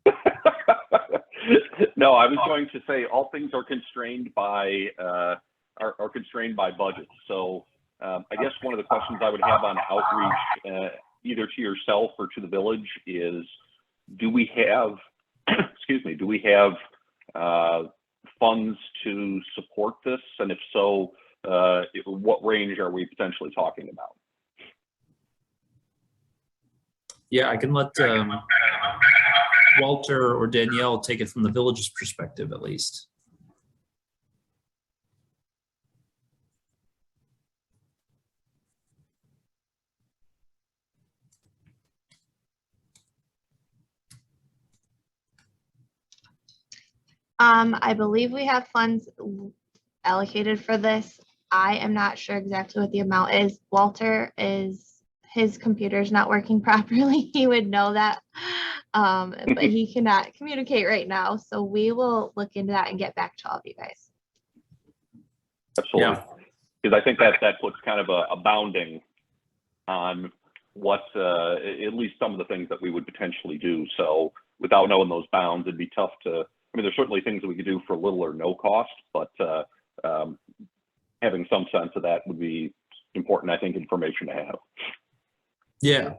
No, I was going to say all things are constrained by budget. So I guess one of the questions I would have on outreach, either to yourself or to the village, is do we have, excuse me, do we have funds to support this? And if so, what range are we potentially talking about? Yeah, I can let Walter or Danielle take it from the village's perspective, at least. I believe we have funds allocated for this. I am not sure exactly what the amount is. Walter his computer's not working properly. He would know that, but he cannot communicate right now. So we will look into that and get back to all of you guys. Absolutely. Because I think that puts kind of a bounding on what, at least some of the things that we would potentially do. So without knowing those bounds, it'd be tough to, I mean, there's certainly things that we could do for little or no cost, but having some sense of that would be important, I think, information to have. Yeah,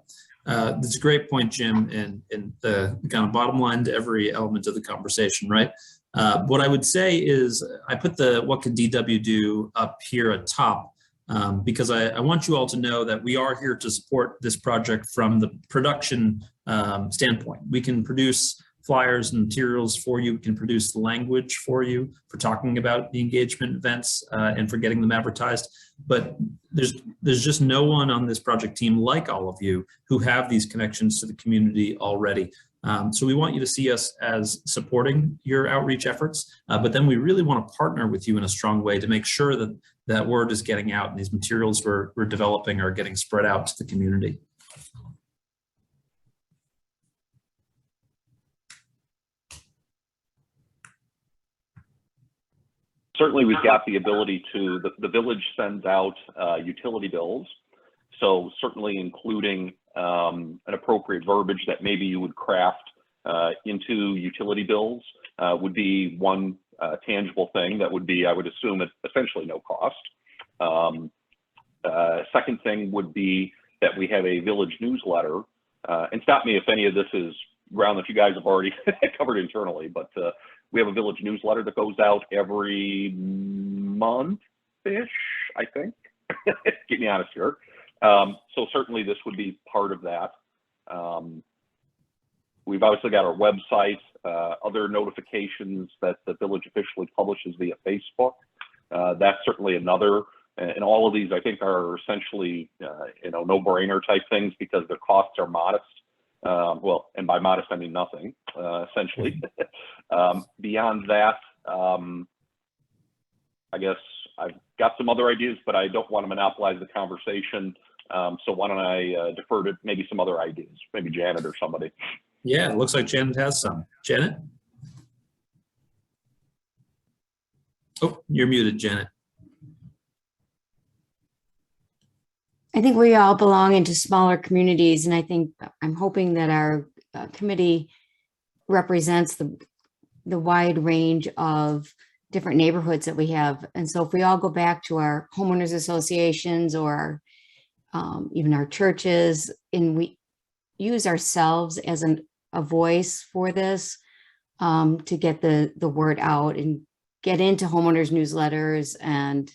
that's a great point, Jim, and the kind of bottom line to every element of the conversation, right? What I would say is I put the what can DW do up here at top because I want you all to know that we are here to support this project from the production standpoint. We can produce flyers and materials for you. We can produce the language for you for talking about the engagement events and for getting them advertised. But there's just no one on this project team like all of you who have these connections to the community already. So we want you to see us as supporting your outreach efforts, but then we really want to partner with you in a strong way to make sure that that word is getting out and these materials we're developing are getting spread out to the community. Certainly, we've got the ability to, the village sends out utility bills. So certainly including an appropriate verbiage that maybe you would craft into utility bills would be one tangible thing that would be, I would assume, at essentially no cost. Second thing would be that we have a village newsletter. And stop me if any of this is ground that you guys have already covered internally, but we have a village newsletter that goes out every month-ish, I think. Keep me honest here. So certainly this would be part of that. We've obviously got our website, other notifications that the village officially publishes via Facebook. That's certainly another, and all of these I think are essentially, no-brainer type things because their costs are modest. Well, and by modest, I mean nothing, essentially. Beyond that, I guess I've got some other ideas, but I don't want to monopolize the conversation. So why don't I defer to maybe some other ideas, maybe Janet or somebody. Yeah, it looks like Janet has some. Janet? Oh, you're muted, Janet. I think we all belong into smaller communities, and I'm hoping that our committee represents the wide range of different neighborhoods that we have. And so if we all go back to our homeowners associations or even our churches, and we use ourselves as a voice for this to get the word out and get into homeowners newsletters and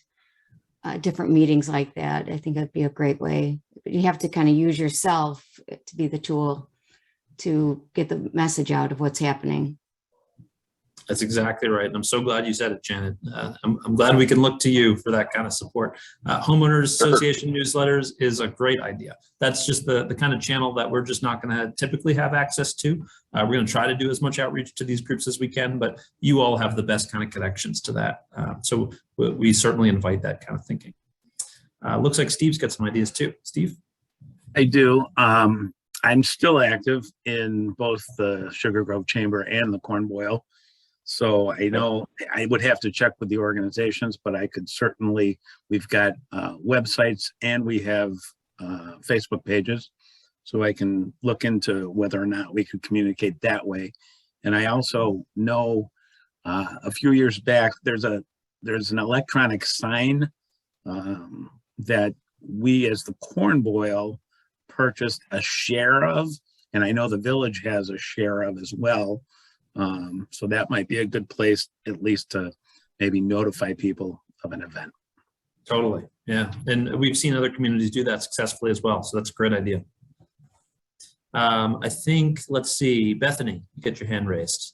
different meetings like that, I think that'd be a great way. But you have to kind of use yourself to be the tool to get the message out of what's happening. That's exactly right. And I'm so glad you said it, Janet. I'm glad we can look to you for that kind of support. Homeowners Association newsletters is a great idea. That's just the kind of channel that we're just not going to typically have access to. We're going to try to do as much outreach to these groups as we can, but you all have the best kind of connections to that. So we certainly invite that kind of thinking. Looks like Steve's got some ideas too. Steve? I do. I'm still active in both the Sugar Grove Chamber and the Corn Boil. So I know I would have to check with the organizations, but I could certainly, we've got websites and we have Facebook pages. So I can look into whether or not we could communicate that way. And I also know a few years back, there's an electronic sign that we as the Corn Boil purchased a share of, and I know the village has a share of as well. So that might be a good place at least to maybe notify people of an event. Totally. Yeah. And we've seen other communities do that successfully as well. So that's a great idea. I think, let's see, Bethany, you get your hand raised.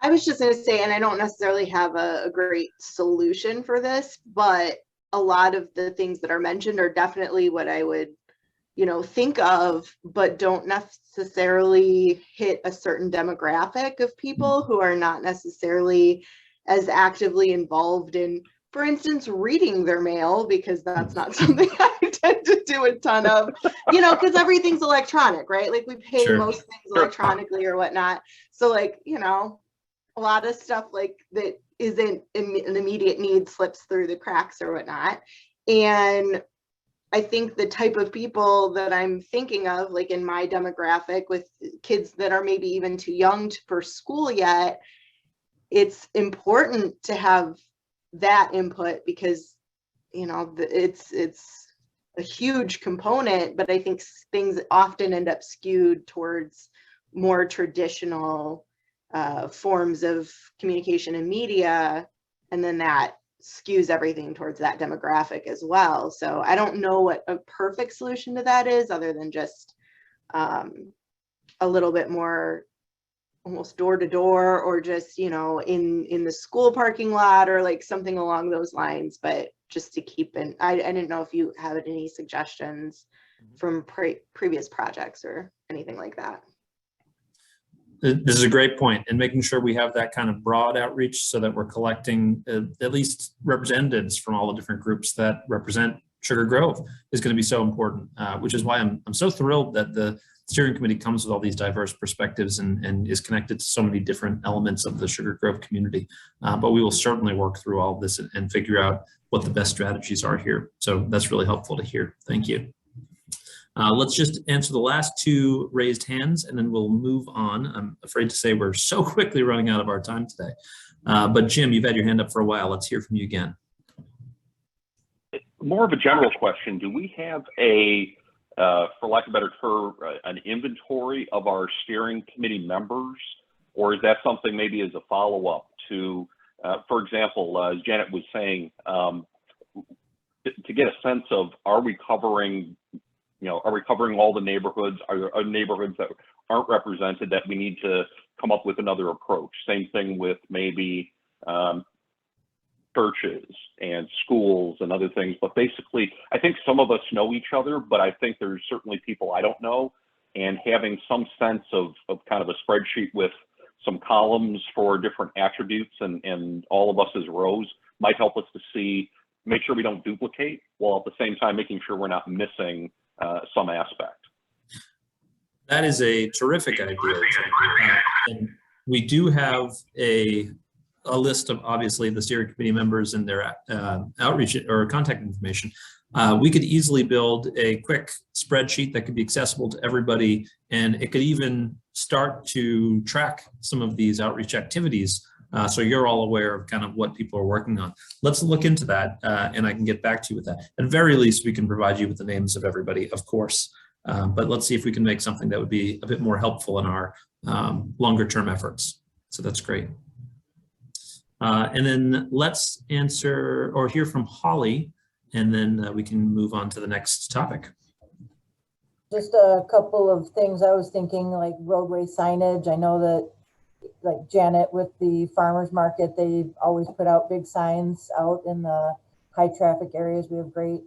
I was just going to say, and I don't necessarily have a great solution for this, but a lot of the things that are mentioned are definitely what I would think of, but don't necessarily hit a certain demographic of people who are not necessarily as actively involved in, for instance, reading their mail, because that's not something I tend to do a ton of, because everything's electronic, right? Like we pay most things electronically or whatnot. So a lot of stuff like that isn't an immediate need slips through the cracks or whatnot. And I think the type of people that I'm thinking of, like in my demographic with kids that are maybe even too young for school yet, it's important to have that input because, it's a huge component, but I think things often end up skewed towards more traditional forms of communication and media. And then that skews everything towards that demographic as well. So I don't know what a perfect solution to that is other than just a little bit more almost door to door or just, in the school parking lot or like something along those lines, but just to keep in, I didn't know if you had any suggestions from previous projects or anything like that. This is a great point, and making sure we have that kind of broad outreach so that we're collecting at least representatives from all the different groups that represent Sugar Grove is going to be so important, which is why I'm so thrilled that the steering committee comes with all these diverse perspectives and is connected to so many different elements of the Sugar Grove community. But we will certainly work through all of this and figure out what the best strategies are here. So that's really helpful to hear. Thank you. Let's just answer the last two raised hands and then we'll move on. I'm afraid to say we're so quickly running out of our time today. But Jim, you've had your hand up for a while. Let's hear from you again. More of a general question. Do we have for lack of a better term, an inventory of our steering committee members? Or is that something maybe as a follow-up to, for example, as Janet was saying, to get a sense of, are we covering are we covering all the neighborhoods? Are there neighborhoods that aren't represented that we need to come up with another approach? Same thing with maybe churches and schools and other things. But basically, I think some of us know each other, but I think there's certainly people I don't know. And having some sense of kind of a spreadsheet with some columns for different attributes and all of us as rows might help us to make sure we don't duplicate, while at the same time making sure we're not missing some aspect. That is a terrific idea. And we do have a list of, obviously, the steering committee members and their outreach or contact information. We could easily build a quick spreadsheet that could be accessible to everybody, and it could even start to track some of these outreach activities, so you're all aware of kind of what people are working on. Let's look into that, and I can get back to you with that. At the very least, we can provide you with the names of everybody, of course, but let's see if we can make something that would be a bit more helpful in our longer term efforts. So that's great. And then let's answer or hear from Holly, and then we can move on to the next topic. Just a couple of things I was thinking, like roadway signage. I know that, like Janet with the farmers market, they always put out big signs out in the high traffic areas. We have great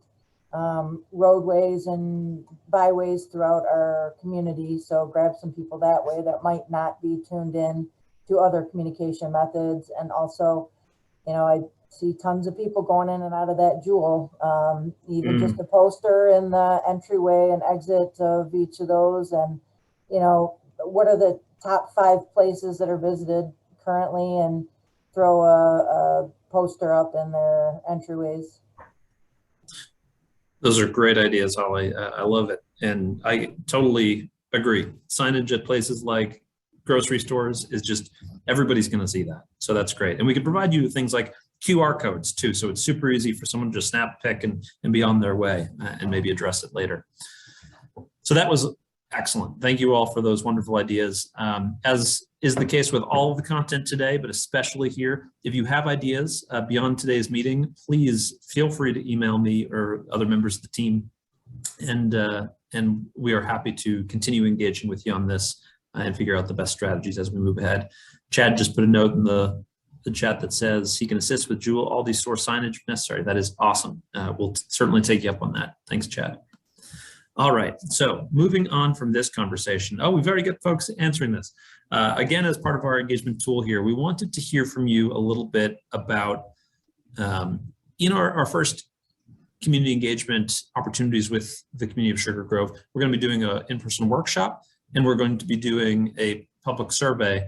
roadways and byways throughout our community. So grab some people that way that might not be tuned in to other communication methods. And also, I see tons of people going in and out of that Jewel, even just a poster in the entryway and exit of each of those. And, what are the top 5 places that are visited currently, and throw a poster up in their entryways. Those are great ideas, Holly. I love it. And I totally agree. Signage at places like grocery stores is just, everybody's going to see that. So that's great. And we can provide you things like QR codes too. So it's super easy for someone to just snap a pic and be on their way and maybe address it later. So that was excellent. Thank you all for those wonderful ideas. As is the case with all of the content today, but especially here, if you have ideas beyond today's meeting, please feel free to email me or other members of the team. And we are happy to continue engaging with you on this and figure out the best strategies as we move ahead. Chad just put a note in the chat that says he can assist with Jewel Aldi store signage if necessary. That is awesome. We'll certainly take you up on that. Thanks, Chad. All right, so moving on from this conversation. Oh, we've already got folks answering this. Again, as part of our engagement tool here, we wanted to hear from you a little bit about, our first community engagement opportunities with the community of Sugar Grove. We're going to be doing an in-person workshop, and we're going to be doing a public survey.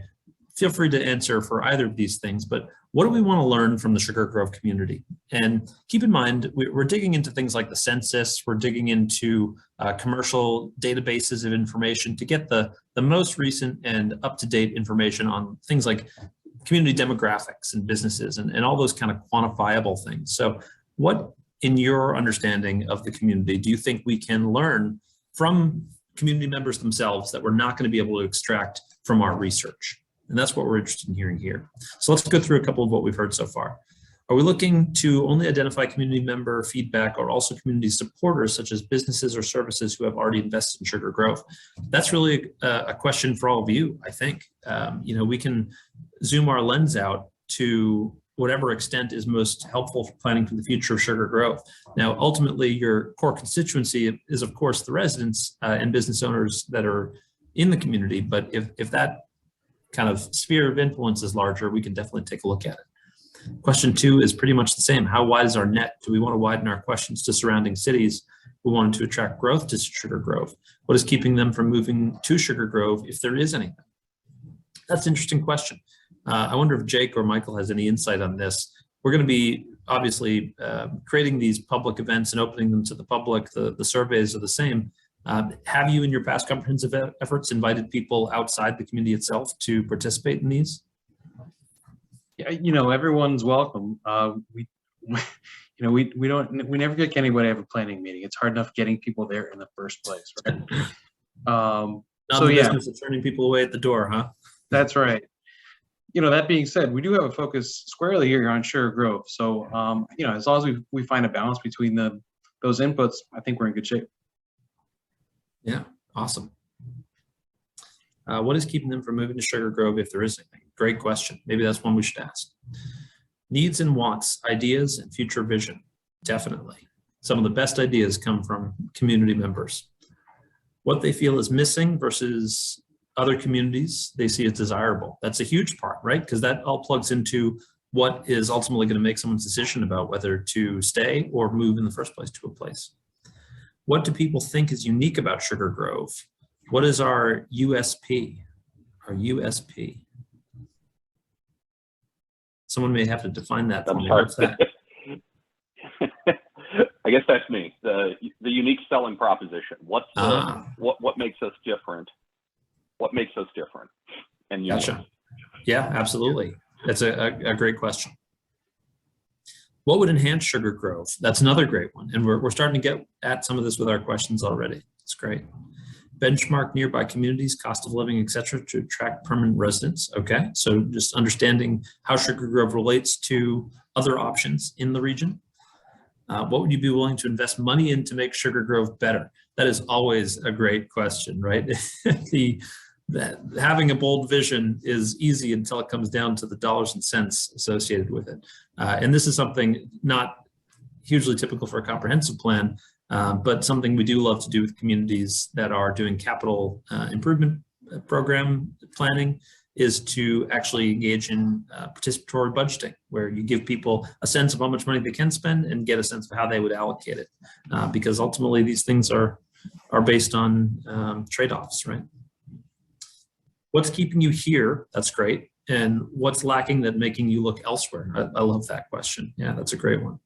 Feel free to answer for either of these things, but what do we want to learn from the Sugar Grove community? And keep in mind, we're digging into things like the census, we're digging into commercial databases of information to get the most recent and up-to-date information on things like community demographics and businesses and all those kind of quantifiable things. So what, in your understanding of the community, do you think we can learn from community members themselves that we're not going to be able to extract from our research? And that's what we're interested in hearing here. So let's go through a couple of what we've heard so far. Are we looking to only identify community member feedback or also community supporters such as businesses or services who have already invested in Sugar Grove? That's really a question for all of you, I think. We can zoom our lens out to whatever extent is most helpful for planning for the future of Sugar Grove. Now, ultimately, your core constituency is, of course, the residents and business owners that are in the community. But if that kind of sphere of influence is larger, we can definitely take a look at it. Question 2 is pretty much the same. How wide is our net? Do we want to widen our questions to surrounding cities? We want to attract growth to Sugar Grove. What is keeping them from moving to Sugar Grove, if there is anything? That's an interesting question. I wonder if Jake or Michael has any insight on this. We're going to be obviously creating these public events and opening them to the public. The surveys are the same. Have you, in your past comprehensive efforts, invited people outside the community itself to participate in these? Yeah, everyone's welcome. We never get anybody to have a planning meeting. It's hard enough getting people there in the first place, right? Not the business of turning people away at the door, huh? That's right. That being said, we do have a focus squarely here on Sugar Grove. So, as long as we find a balance between those inputs, I think we're in good shape. Yeah, awesome. What is keeping them from moving to Sugar Grove if there is anything? Great question. Maybe that's one we should ask. Needs and wants, ideas, and future vision. Definitely. Some of the best ideas come from community members. What they feel is missing versus other communities they see as desirable. That's a huge part, right? Because that all plugs into what is ultimately going to make someone's decision about whether to stay or move in the first place to a place. What do people think is unique about Sugar Grove? What is our USP? Our USP. Someone may have to define that for me. What's that? I guess that's me. The unique selling proposition. What's what makes us different? What makes us different? And unique. Gotcha. Yeah, absolutely. That's a great question. What would enhance Sugar Grove? That's another great one. And we're starting to get at some of this with our questions already. It's great. Benchmark nearby communities, cost of living, et cetera, to attract permanent residents. Okay, so just understanding how Sugar Grove relates to other options in the region. What would you be willing to invest money in to make Sugar Grove better? That is always a great question, right? Having a bold vision is easy until it comes down to the dollars and cents associated with it. And this is something not hugely typical for a comprehensive plan, but something we do love to do with communities that are doing capital improvement program planning is to actually engage in participatory budgeting, where you give people a sense of how much money they can spend and get a sense of how they would allocate it. Because ultimately these things are based on trade-offs, right? What's keeping you here? That's great. And what's lacking that making you look elsewhere? I love that question. Yeah, that's a great one.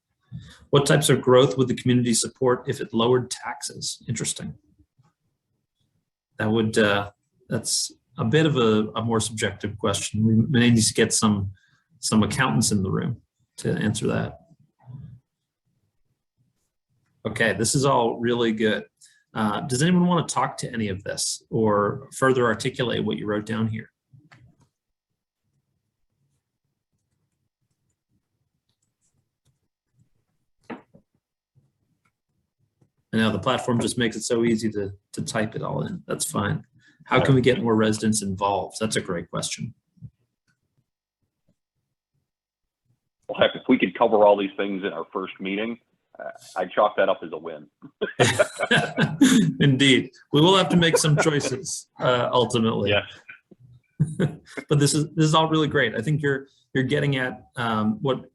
What types of growth would the community support if it lowered taxes? Interesting. That would, that's a bit of a more subjective question. We may need to get some accountants in the room to answer that. Okay, this is all really good. Does anyone want to talk to any of this or further articulate what you wrote down here? And now the platform just makes it so easy to type it all in. That's fine. How can we get more residents involved? That's a great question. Well, heck, if we could cover all these things in our first meeting, I'd chalk that up as a win. Indeed. We will have to make some choices ultimately. Yes. But this is all really great. I think you're getting at what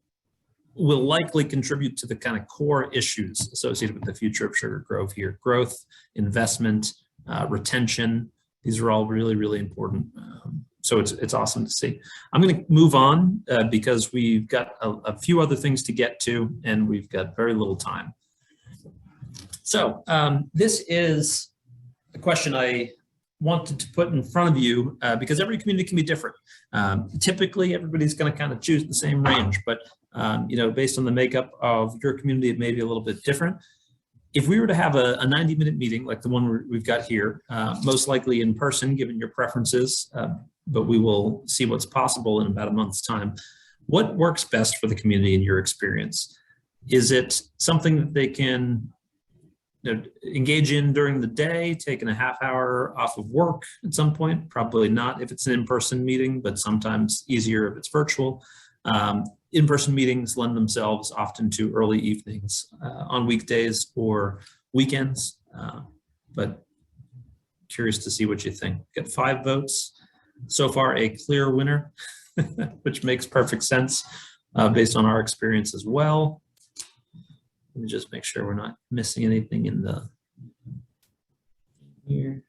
will likely contribute to the kind of core issues associated with the future of Sugar Grove here. Growth, investment, retention. These are all really, really important. So it's awesome to see. I'm going to move on because we've got a few other things to get to and we've got very little time. So this is a question I wanted to put in front of you because every community can be different. Typically, everybody's going to kind of choose the same range, but you know, based on the makeup of your community, it may be a little bit different. If we were to have a 90-minute meeting like the one we've got here, most likely in person, given your preferences, but we will see what's possible in about a month's time. What works best for the community in your experience? Is it something that they can engage in during the day, taking a half hour off of work at some point? Probably not if it's an in-person meeting, but sometimes easier if it's virtual. In-person meetings lend themselves often to early evenings on weekdays or weekends, but curious to see what you think. Got 5 votes. So far, a clear winner, which makes perfect sense based on our experience as well. Let me just make sure we're not missing anything in the here.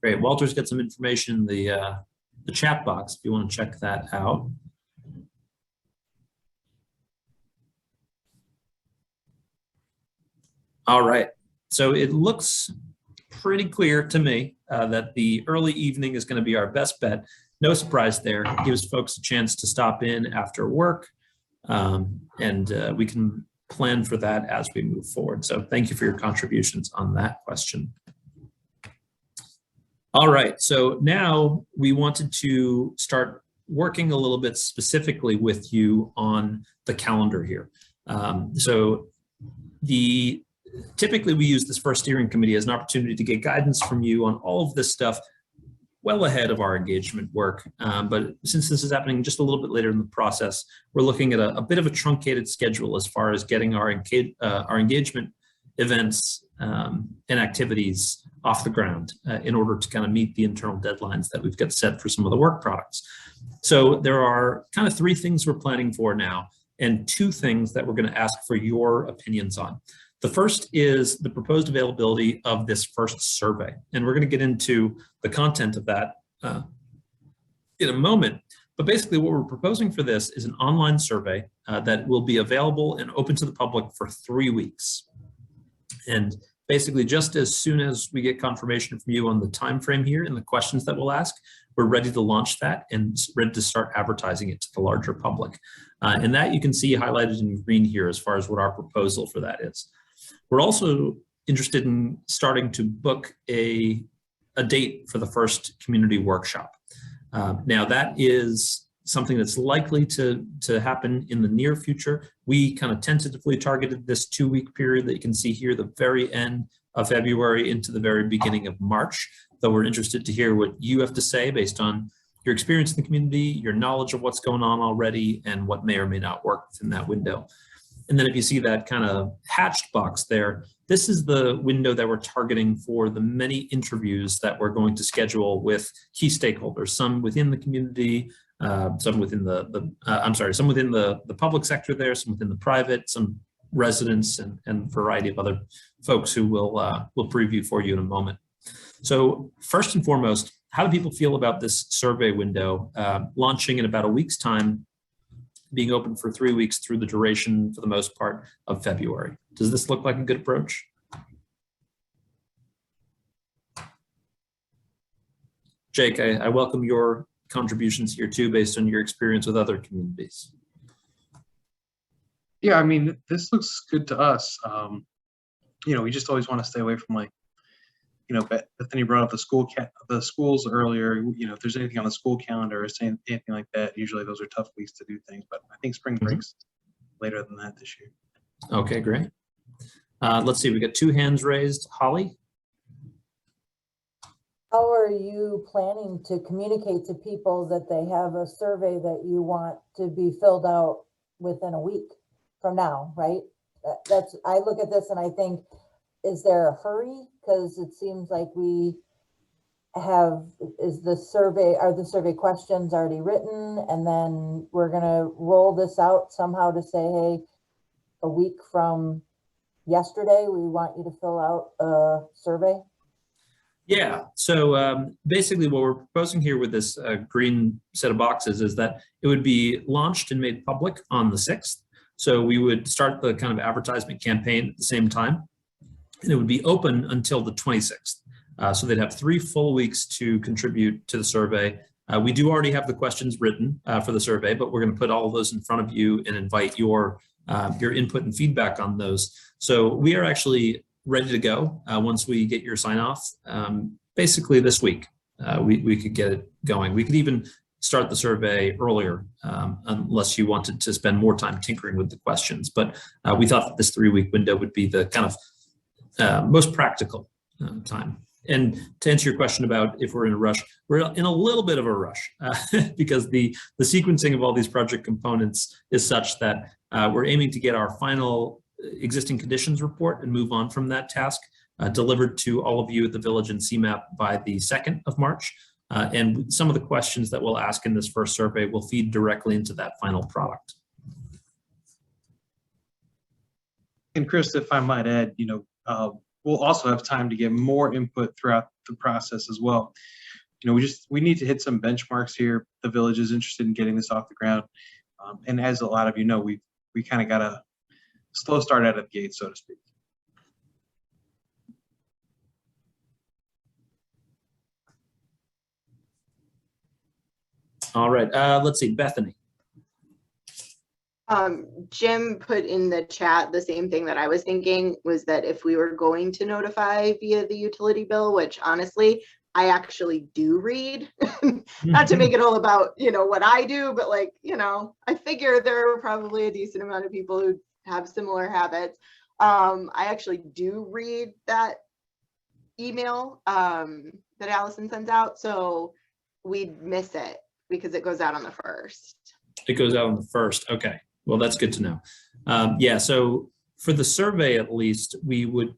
Great. Walter's got some information in the chat box if you want to check that out. All right. So it looks pretty clear to me that the early evening is going to be our best bet. No surprise there. It gives folks a chance to stop in after work, and we can plan for that as we move forward. So thank you for your contributions on that question. All right, so now we wanted to start working a little bit specifically with you on the calendar here. Typically we use this first steering committee as an opportunity to get guidance from you on all of this stuff well ahead of our engagement work. But since this is happening just a little bit later in the process, we're looking at a bit of a truncated schedule as far as getting our engagement events and activities off the ground in order to kind of meet the internal deadlines that we've got set for some of the work products. So there are kind of 3 things we're planning for now and 2 things that we're going to ask for your opinions on. The first is the proposed availability of this first survey. And we're going to get into the content of that in a moment. But basically what we're proposing for this is an online survey that will be available and open to the public for 3 weeks. And basically just as soon as we get confirmation from you on the time frame here and the questions that we'll ask, we're ready to launch that and ready to start advertising it to the larger public. And that you can see highlighted in green here as far as what our proposal for that is. We're also interested in starting to book a date for the first community workshop. Now that is something that's likely to happen in the near future. We kind of tentatively targeted this 2-week period that you can see here, the very end of February into the very beginning of March, though we're interested to hear what you have to say based on your experience in the community, your knowledge of what's going on already, and what may or may not work within that window. And then if you see that kind of hatched box there, this is the window that we're targeting for the many interviews that we're going to schedule with key stakeholders, some within the community, some within some within the public sector there, some within the private, some residents, and a variety of other folks who will preview for you in a moment. So first and foremost, how do people feel about this survey window launching in about a week's time, being open for 3 weeks through the duration, for the most part, of February? Does this look like a good approach? Jake, I welcome your contributions here too, based on your experience with other communities. Yeah, I mean, this looks good to us. We just always want to stay away from Bethany brought up the schools earlier. If there's anything on the school calendar or anything like that, usually those are tough weeks to do things. But I think spring break's later than that this year. Okay, great. Let's see, we got 2 hands raised. Holly? How are you planning to communicate to people that they have a survey that you want to be filled out within a week from now, right? I look at this and I think, is there a hurry? Because it seems like are the survey questions already written? And then we're gonna roll this out somehow to say, hey, a week from yesterday, we want you to fill out a survey? Yeah, so basically what we're proposing here with this green set of boxes is that it would be launched and made public on the 6th. So we would start the kind of advertisement campaign at the same time, and it would be open until the 26th. So they'd have 3 full weeks to contribute to the survey. We do already have the questions written for the survey, but we're going to put all of those in front of you and invite your input and feedback on those. So we are actually ready to go once we get your sign off. Basically this week, we could get it going. We could even start the survey earlier unless you wanted to spend more time tinkering with the questions. But we thought that this 3-week window would be the kind of most practical time. And to answer your question about if we're in a rush, we're in a little bit of a rush because the sequencing of all these project components is such that we're aiming to get our final existing conditions report and move on from that task delivered to all of you at the village and CMAP by the 2nd of March. And some of the questions that we'll ask in this first survey will feed directly into that final product. And Chris, if I might add, we'll also have time to get more input throughout the process as well. We need to hit some benchmarks here. The village is interested in getting this off the ground. And as a lot of you know, we kind of got a slow start out of the gate, so to speak. All right, let's see, Bethany. Jim put in the chat the same thing that I was thinking, was that if we were going to notify via the utility bill, which honestly, I actually do read. Not to make it all about, what I do, but like, I figure there are probably a decent amount of people who have similar habits. I actually do read that email that Allison sends out, so we'd miss it because it goes out on the 1st. It goes out on the 1st. Okay, well, that's good to know. Yeah, so for the survey, at least, we would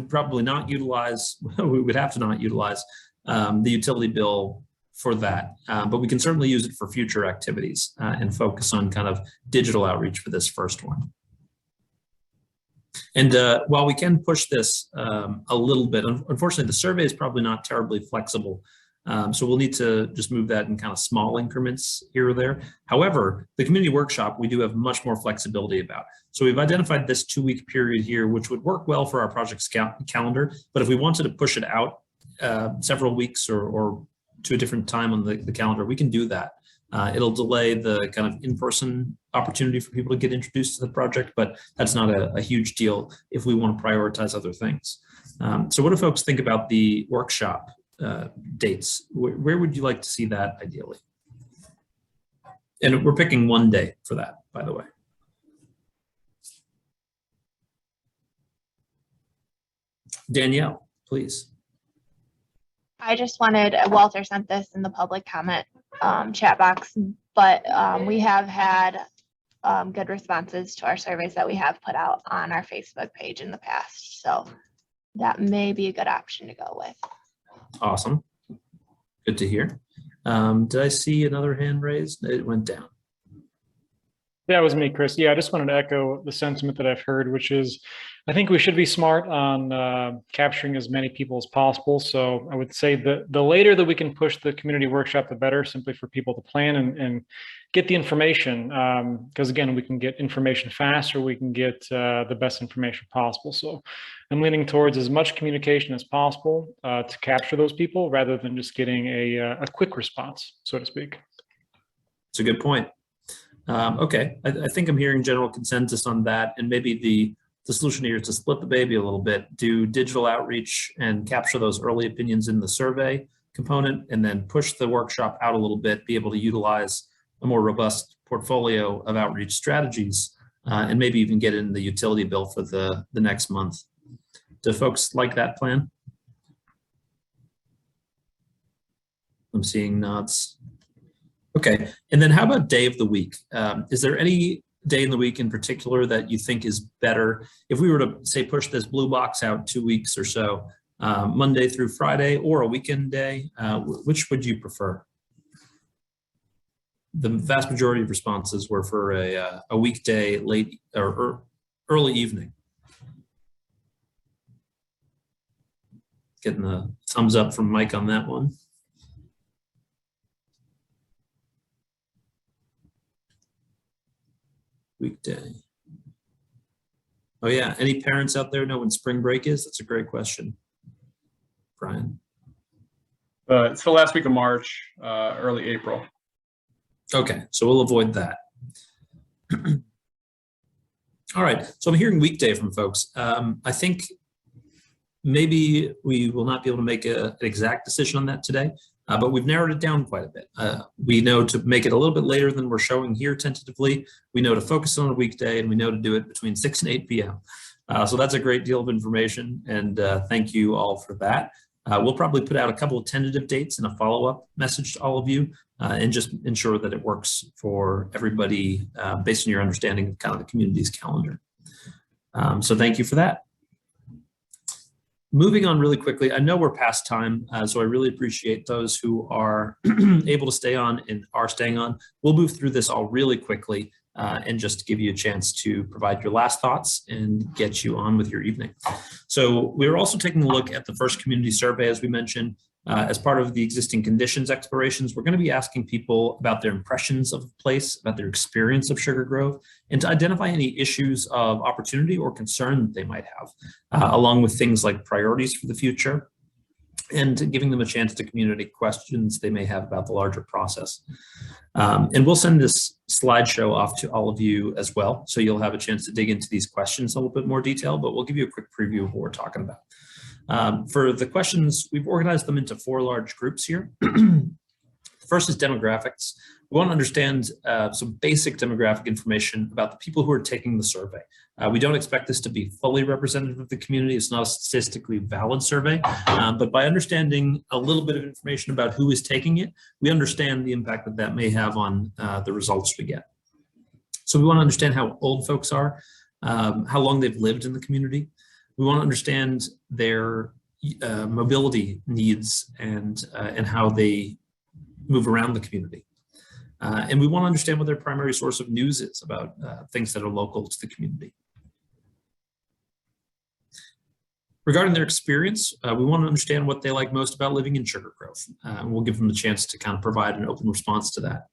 probably not utilize, we would have to not utilize the utility bill for that, but we can certainly use it for future activities and focus on kind of digital outreach for this first one. And while we can push this a little bit, unfortunately, the survey is probably not terribly flexible. So we'll need to just move that in kind of small increments here or there. However, the community workshop, we do have much more flexibility about. So we've identified this 2-week period here, which would work well for our project calendar. But if we wanted to push it out several weeks or to a different time on the calendar, we can do that. It'll delay the kind of in-person opportunity for people to get introduced to the project, but that's not a huge deal if we want to prioritize other things. So what do folks think about the workshop dates? Where would you like to see that ideally? And we're picking one day for that, by the way. Danielle, please. I just wanted, Walter sent this in the public comment chat box, but we have had good responses to our surveys that we have put out on our Facebook page in the past. So that may be a good option to go with. Awesome. Good to hear. Did I see another hand raised? It went down. That was me, Chris. Yeah, I just wanted to echo the sentiment that I've heard, which is I think we should be smart on capturing as many people as possible. So I would say the later that we can push the community workshop, the better, simply for people to plan and get the information. Because again, we can get information faster, we can get the best information possible. So I'm leaning towards as much communication as possible to capture those people rather than just getting a quick response, so to speak. It's a good point. Okay, I think I'm hearing general consensus on that, and maybe the solution here is to split the baby a little bit, do digital outreach and capture those early opinions in the survey component, and then push the workshop out a little bit, be able to utilize a more robust portfolio of outreach strategies, and maybe even get in the utility bill for the next month. Do folks like that plan? I'm seeing nods. Okay, and then how about day of the week? Is there any day in the week in particular that you think is better? If we were to say push this blue box out 2 weeks or so, Monday through Friday or a weekend day, which would you prefer? The vast majority of responses were for a weekday late or early evening. Getting a thumbs up from Mike on that one. Weekday. Oh yeah, any parents out there know when spring break is? That's a great question. Brian. It's the last week of March, early April. Okay, so we'll avoid that. All right, so I'm hearing weekday from folks. I think maybe we will not be able to make an exact decision on that today, but we've narrowed it down quite a bit. We know to make it a little bit later than we're showing here tentatively. We know to focus on a weekday, and we know to do it between 6 and 8 p.m. So that's a great deal of information, and thank you all for that. We'll probably put out a couple of tentative dates and a follow-up message to all of you, and just ensure that it works for everybody based on your understanding of kind of the community's calendar. So thank you for that. Moving on really quickly, I know we're past time, so I really appreciate those who are able to stay on and are staying on. We'll move through this all really quickly and just give you a chance to provide your last thoughts and get you on with your evening. So we're also taking a look at the first community survey, as we mentioned. As part of the existing conditions explorations, we're going to be asking people about their impressions of the place, about their experience of Sugar Grove, and to identify any issues of opportunity or concern that they might have, along with things like priorities for the future, and giving them a chance to communicate questions they may have about the larger process. And we'll send this slideshow off to all of you as well, so you'll have a chance to dig into these questions in a little bit more detail, but we'll give you a quick preview of what we're talking about. For the questions, we've organized them into 4 large groups here. First is demographics. We want to understand some basic demographic information about the people who are taking the survey. We don't expect this to be fully representative of the community. It's not a statistically valid survey, but by understanding a little bit of information about who is taking it, we understand the impact that that may have on the results we get. So we want to understand how old folks are, how long they've lived in the community. We want to understand their mobility needs and how they move around the community. And we want to understand what their primary source of news is about things that are local to the community. Regarding their experience, we want to understand what they like most about living in Sugar Grove. And we'll give them the chance to kind of provide an open response to that.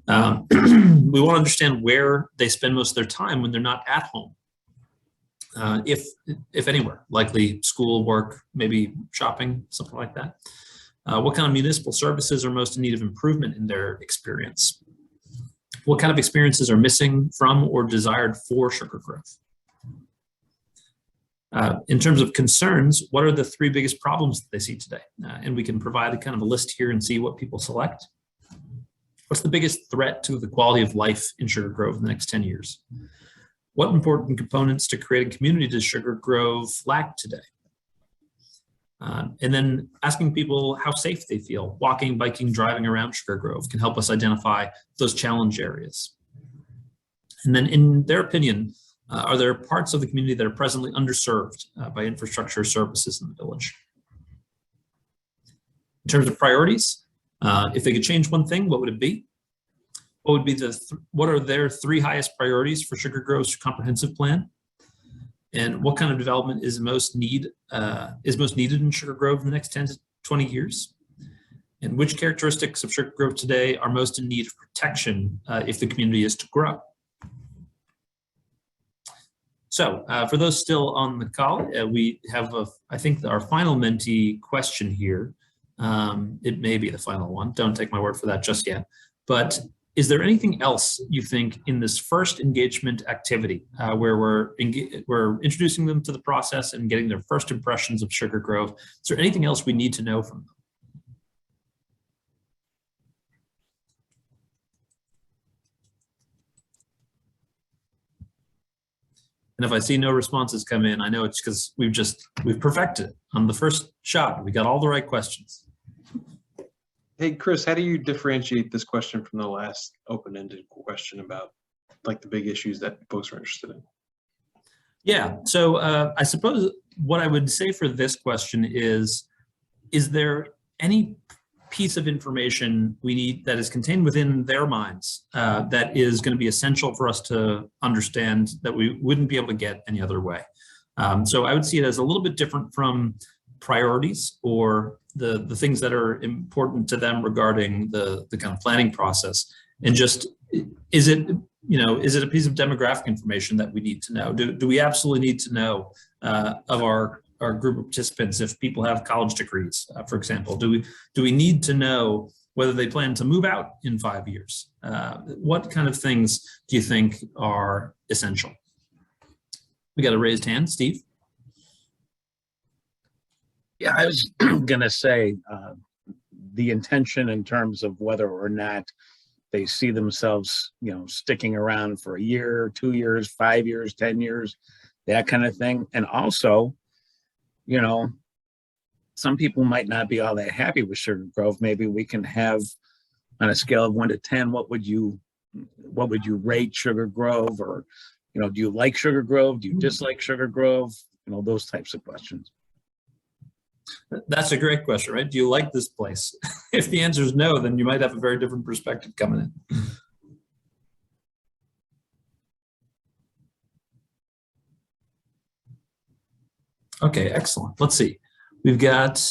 We want to understand where they spend most of their time when they're not at home. If anywhere, likely school, work, maybe shopping, something like that. What kind of municipal services are most in need of improvement in their experience? What kind of experiences are missing from or desired for Sugar Grove? In terms of concerns, what are the 3 biggest problems that they see today? And we can provide a kind of a list here and see what people select. What's the biggest threat to the quality of life in Sugar Grove in the next 10 years? What important components to creating community does Sugar Grove lack today? And then asking people how safe they feel walking, biking, driving around Sugar Grove can help us identify those challenge areas. And then in their opinion, are there parts of the community that are presently underserved by infrastructure services in the village? In terms of priorities, if they could change one thing, what would it be? What would be what are their 3 highest priorities for Sugar Grove's comprehensive plan? And what kind of development is most needed in Sugar Grove in the next 10 to 20 years? And which characteristics of Sugar Grove today are most in need of protection if the community is to grow? So for those still on the call, we have, I think, our final Menti question here. It may be the final one. Don't take my word for that just yet. But is there anything else you think in this first engagement activity where we're introducing them to the process and getting their first impressions of Sugar Grove? Is there anything else we need to know from them? And if I see no responses come in, I know it's because we've perfected it on the first shot. We got all the right questions. Hey, Chris, how do you differentiate this question from the last open-ended question about like the big issues that folks are interested in? Yeah, so I suppose what I would say for this question is there any piece of information we need that is contained within their minds that is going to be essential for us to understand that we wouldn't be able to get any other way? So I would see it as a little bit different from priorities or the things that are important to them regarding the kind of planning process, and just is it a piece of demographic information that we need to know? Do we absolutely need to know of our group of participants if people have college degrees, for example? Do we need to know whether they plan to move out in 5 years? What kind of things do you think are essential? We got a raised hand, Steve. Yeah, I was gonna say the intention in terms of whether or not they see themselves, sticking around for a year, 2 years, 5 years, 10 years, that kind of thing. And also, some people might not be all that happy with Sugar Grove. Maybe we can have on a scale of 1 to 10, what would you rate Sugar Grove? Or, do you like Sugar Grove? Do you dislike Sugar Grove? Those types of questions. That's a great question, right? Do you like this place? If the answer is no, then you might have a very different perspective coming in. Okay, excellent. Let's see. We've got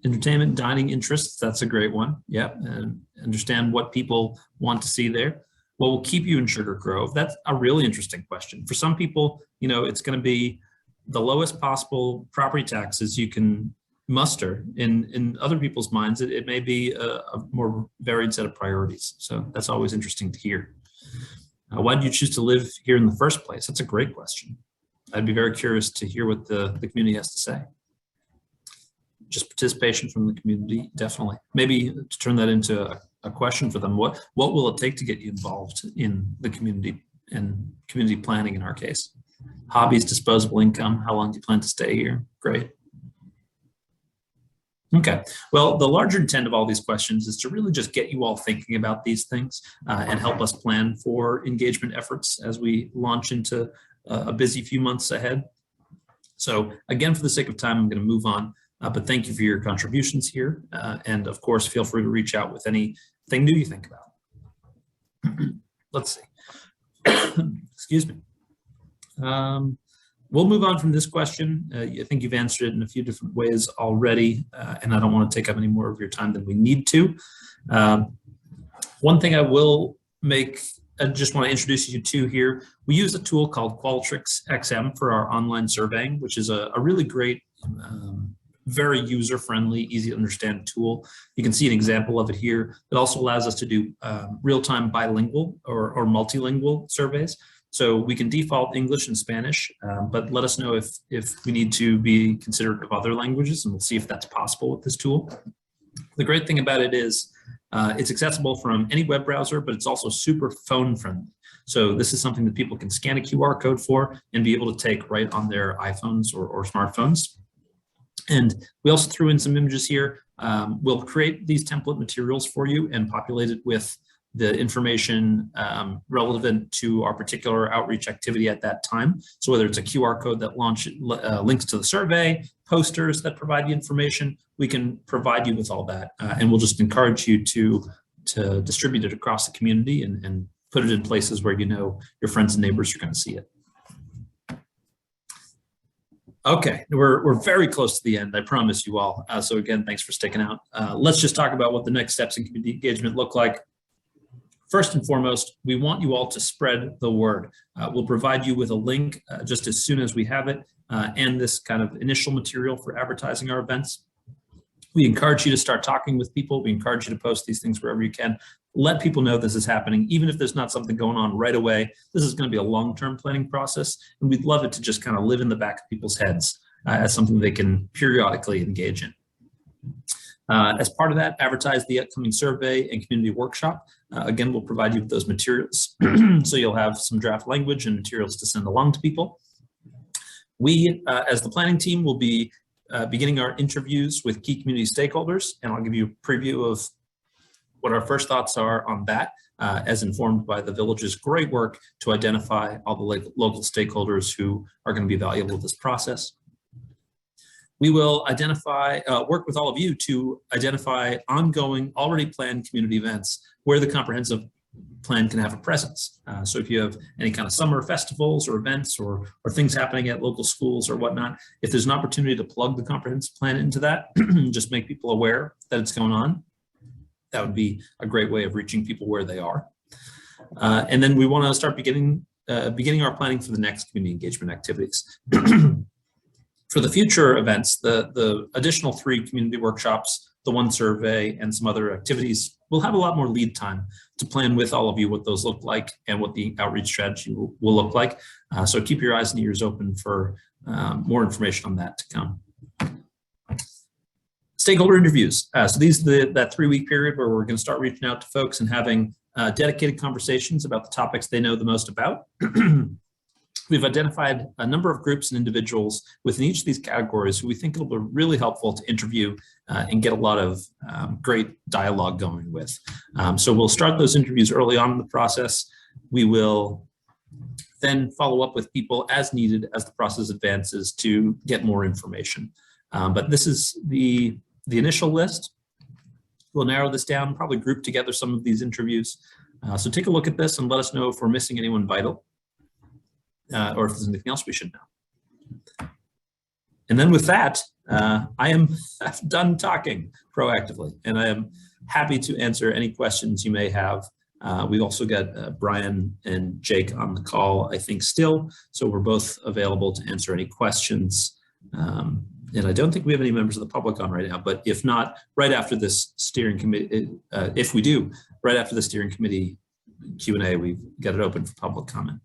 entertainment, dining interests. That's a great one. Yeah, and understand what people want to see there. What will keep you in Sugar Grove? That's a really interesting question. For some people, it's going to be the lowest possible property taxes you can muster. In other people's minds, it may be a more varied set of priorities. So that's always interesting to hear. Why did you choose to live here in the first place? That's a great question. I'd be very curious to hear what the community has to say. just participation from the community, definitely. Maybe to turn that into a question for them, what will it take to get you involved in the community and community planning in our case? Hobbies, disposable income, how long do you plan to stay here? Great. Okay, well, the larger intent of all these questions is to really just get you all thinking about these things and help us plan for engagement efforts as we launch into a busy few months ahead. So again, for the sake of time, I'm going to move on, but thank you for your contributions here. And of course, feel free to reach out with anything new you think about. Let's see. Excuse me. We'll move on from this question. I think you've answered it in a few different ways already, and I don't want to take up any more of your time than we need to. One thing I will I just want to introduce you to here. We use a tool called Qualtrics Xm for our online surveying, which is a really great, very user-friendly, easy to understand tool. You can see an example of it here. It also allows us to do real-time bilingual or multilingual surveys. So we can default English and Spanish, but let us know if we need to be considerate of other languages, and we'll see if that's possible with this tool. The great thing about it is it's accessible from any web browser, but it's also super phone friendly. So this is something that people can scan a QR code for and be able to take right on their iPhones or smartphones. And we also threw in some images here. We'll create these template materials for you and populate it with the information relevant to our particular outreach activity at that time. So whether it's a QR code that links to the survey, posters that provide the information, we can provide you with all that. And we'll just encourage you to distribute it across the community and put it in places where you know your friends and neighbors are going to see it. Okay, we're very close to the end, I promise you all. So again, thanks for sticking out. Let's just talk about what the next steps in community engagement look like. First and foremost, we want you all to spread the word. We'll provide you with a link just as soon as we have it and this kind of initial material for advertising our events. We encourage you to start talking with people. We encourage you to post these things wherever you can. Let people know this is happening, even if there's not something going on right away. This is going to be a long-term planning process, and we'd love it to just kind of live in the back of people's heads as something they can periodically engage in. As part of that, advertise the upcoming survey and community workshop. Again, we'll provide you with those materials. So you'll have some draft language and materials to send along to people. We, as the planning team, will be beginning our interviews with key community stakeholders, and I'll give you a preview of what our first thoughts are on that, as informed by the village's great work to identify all the local stakeholders who are going to be valuable to this process. We will work with all of you to identify ongoing, already planned community events where the comprehensive plan can have a presence. So if you have any kind of summer festivals or events or things happening at local schools or whatnot, if there's an opportunity to plug the comprehensive plan into that, just make people aware that it's going on, that would be a great way of reaching people where they are. And then we want to start beginning our planning for the next community engagement activities. For the future events, the additional 3 community workshops, the 1 survey, and some other activities, we'll have a lot more lead time to plan with all of you what those look like and what the outreach strategy will look like. So keep your eyes and ears open for more information on that to come. Stakeholder interviews. So these are that 3-week period where we're going to start reaching out to folks and having dedicated conversations about the topics they know the most about. We've identified a number of groups and individuals within each of these categories who we think it'll be really helpful to interview and get a lot of great dialogue going with. So we'll start those interviews early on in the process. We will then follow up with people as needed as the process advances to get more information. But this is the initial list. We'll narrow this down, probably group together some of these interviews. So take a look at this and let us know if we're missing anyone vital. Or if there's anything else we should know. And then with that, I've done talking proactively, and I am happy to answer any questions you may have. We've also got Brian and Jake on the call, I think, still, so we're both available to answer any questions. And I don't think we have any members of the public on right now, but if not, right after this steering committee, if we do, right after the steering committee Q&A, we've got it open for public comment.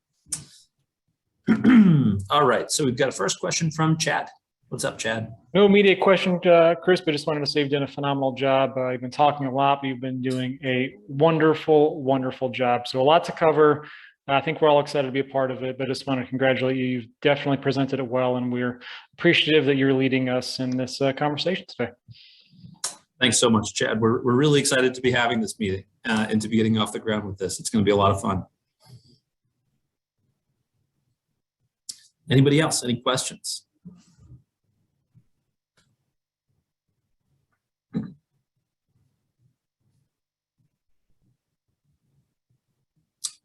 All right, so we've got a first question from chat. What's up, Chad? No immediate question, Chris, but just wanted to say you've done a phenomenal job. You've been talking a lot, but you've been doing a wonderful, wonderful job. So a lot to cover. I think we're all excited to be a part of it, but just want to congratulate you. You've definitely presented it well, and we're appreciative that you're leading us in this conversation today. Thanks so much, Chad. We're really excited to be having this meeting and to be getting off the ground with this. It's going to be a lot of fun. Anybody else? Any questions?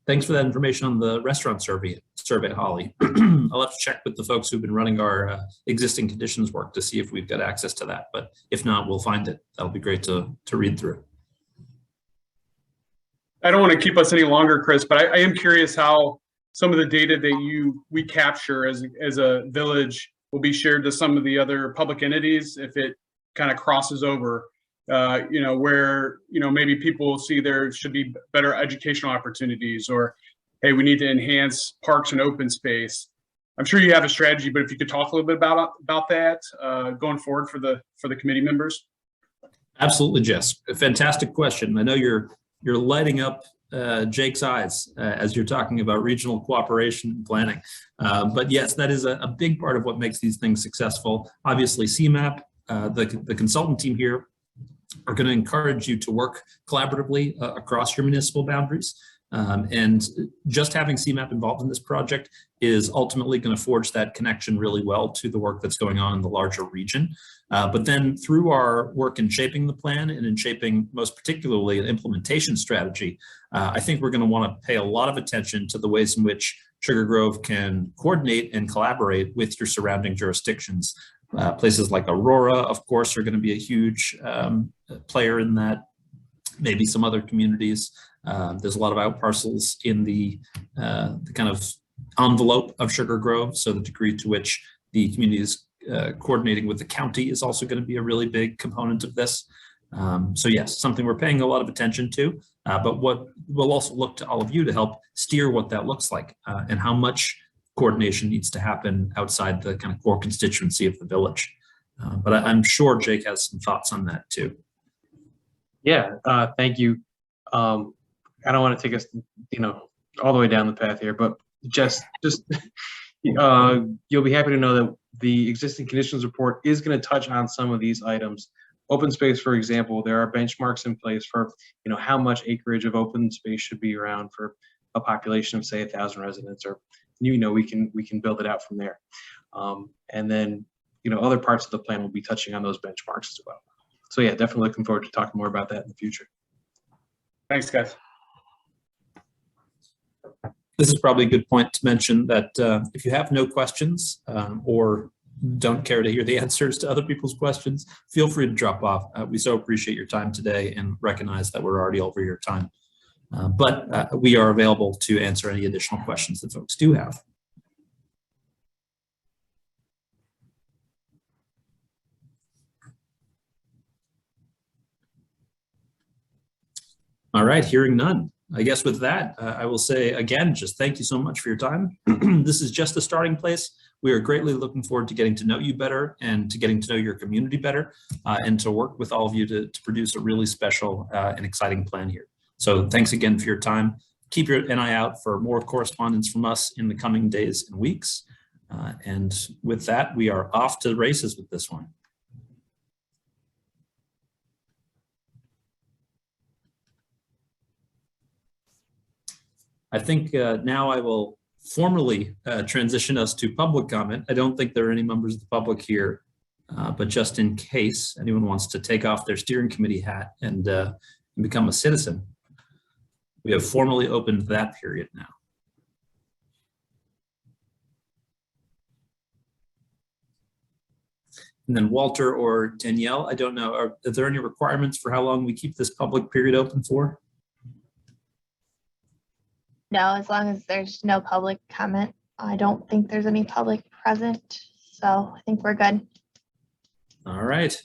Thanks for that information on the restaurant survey, Holly. I'll have to check with the folks who've been running our existing conditions work to see if we've got access to that. But if not, we'll find it. That'll be great to read through. I don't want to keep us any longer, Chris, but I am curious how some of the data that we capture as a village will be shared to some of the other public entities if it kind of crosses over. Where, maybe people see there should be better educational opportunities, or, hey, we need to enhance parks and open space. I'm sure you have a strategy, but if you could talk a little bit about that going forward for the committee members. Absolutely, Jess. A fantastic question. I know you're lighting up Jake's eyes as you're talking about regional cooperation and planning. But yes, that is a big part of what makes these things successful. Obviously, CMAP, the consultant team here, are going to encourage you to work collaboratively across your municipal boundaries. And just having CMAP involved in this project is ultimately going to forge that connection really well to the work that's going on in the larger region. But then through our work in shaping the plan and in shaping most particularly an implementation strategy, I think we're going to want to pay a lot of attention to the ways in which Sugar Grove can coordinate and collaborate with your surrounding jurisdictions. Places like Aurora, of course, are going to be a huge player in that. Maybe some other communities. There's a lot of out parcels in the kind of envelope of Sugar Grove. So the degree to which the community is coordinating with the county is also going to be a really big component of this. So yes, something we're paying a lot of attention to, but what we'll also look to all of you to help steer what that looks like and how much coordination needs to happen outside the kind of core constituency of the village. But I'm sure Jake has some thoughts on that too. Yeah, thank you. I don't want to take us, all the way down the path here, but just you'll be happy to know that the existing conditions report is going to touch on some of these items. Open space, for example, there are benchmarks in place for, how much acreage of open space should be around for a population of, say, 1,000 residents, or we can build it out from there. And then, other parts of the plan will be touching on those benchmarks as well. So yeah, definitely looking forward to talking more about that in the future. Thanks, guys. This is probably a good point to mention that if you have no questions or don't care to hear the answers to other people's questions, feel free to drop off. We so appreciate your time today and recognize that we're already over your time. But we are available to answer any additional questions that folks do have. All right, hearing none. I guess with that, I will say again, just thank you so much for your time. This is just the starting place. We are greatly looking forward to getting to know you better and to getting to know your community better and to work with all of you to produce a really special and exciting plan here. So thanks again for your time. Keep an eye out for more correspondence from us in the coming days and weeks. And with that, we are off to the races with this one. I think now I will formally transition us to public comment. I don't think there are any members of the public here, but just in case anyone wants to take off their steering committee hat and become a citizen, we have formally opened that period now. And then Walter or Danielle, I don't know, are there any requirements for how long we keep this public period open for? No, as long as there's no public comment. I don't think there's any public present, so I think we're good. All right.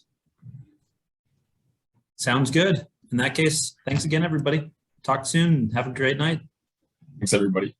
Sounds good. In that case, thanks again, everybody. Talk soon and have a great night. Thanks, everybody.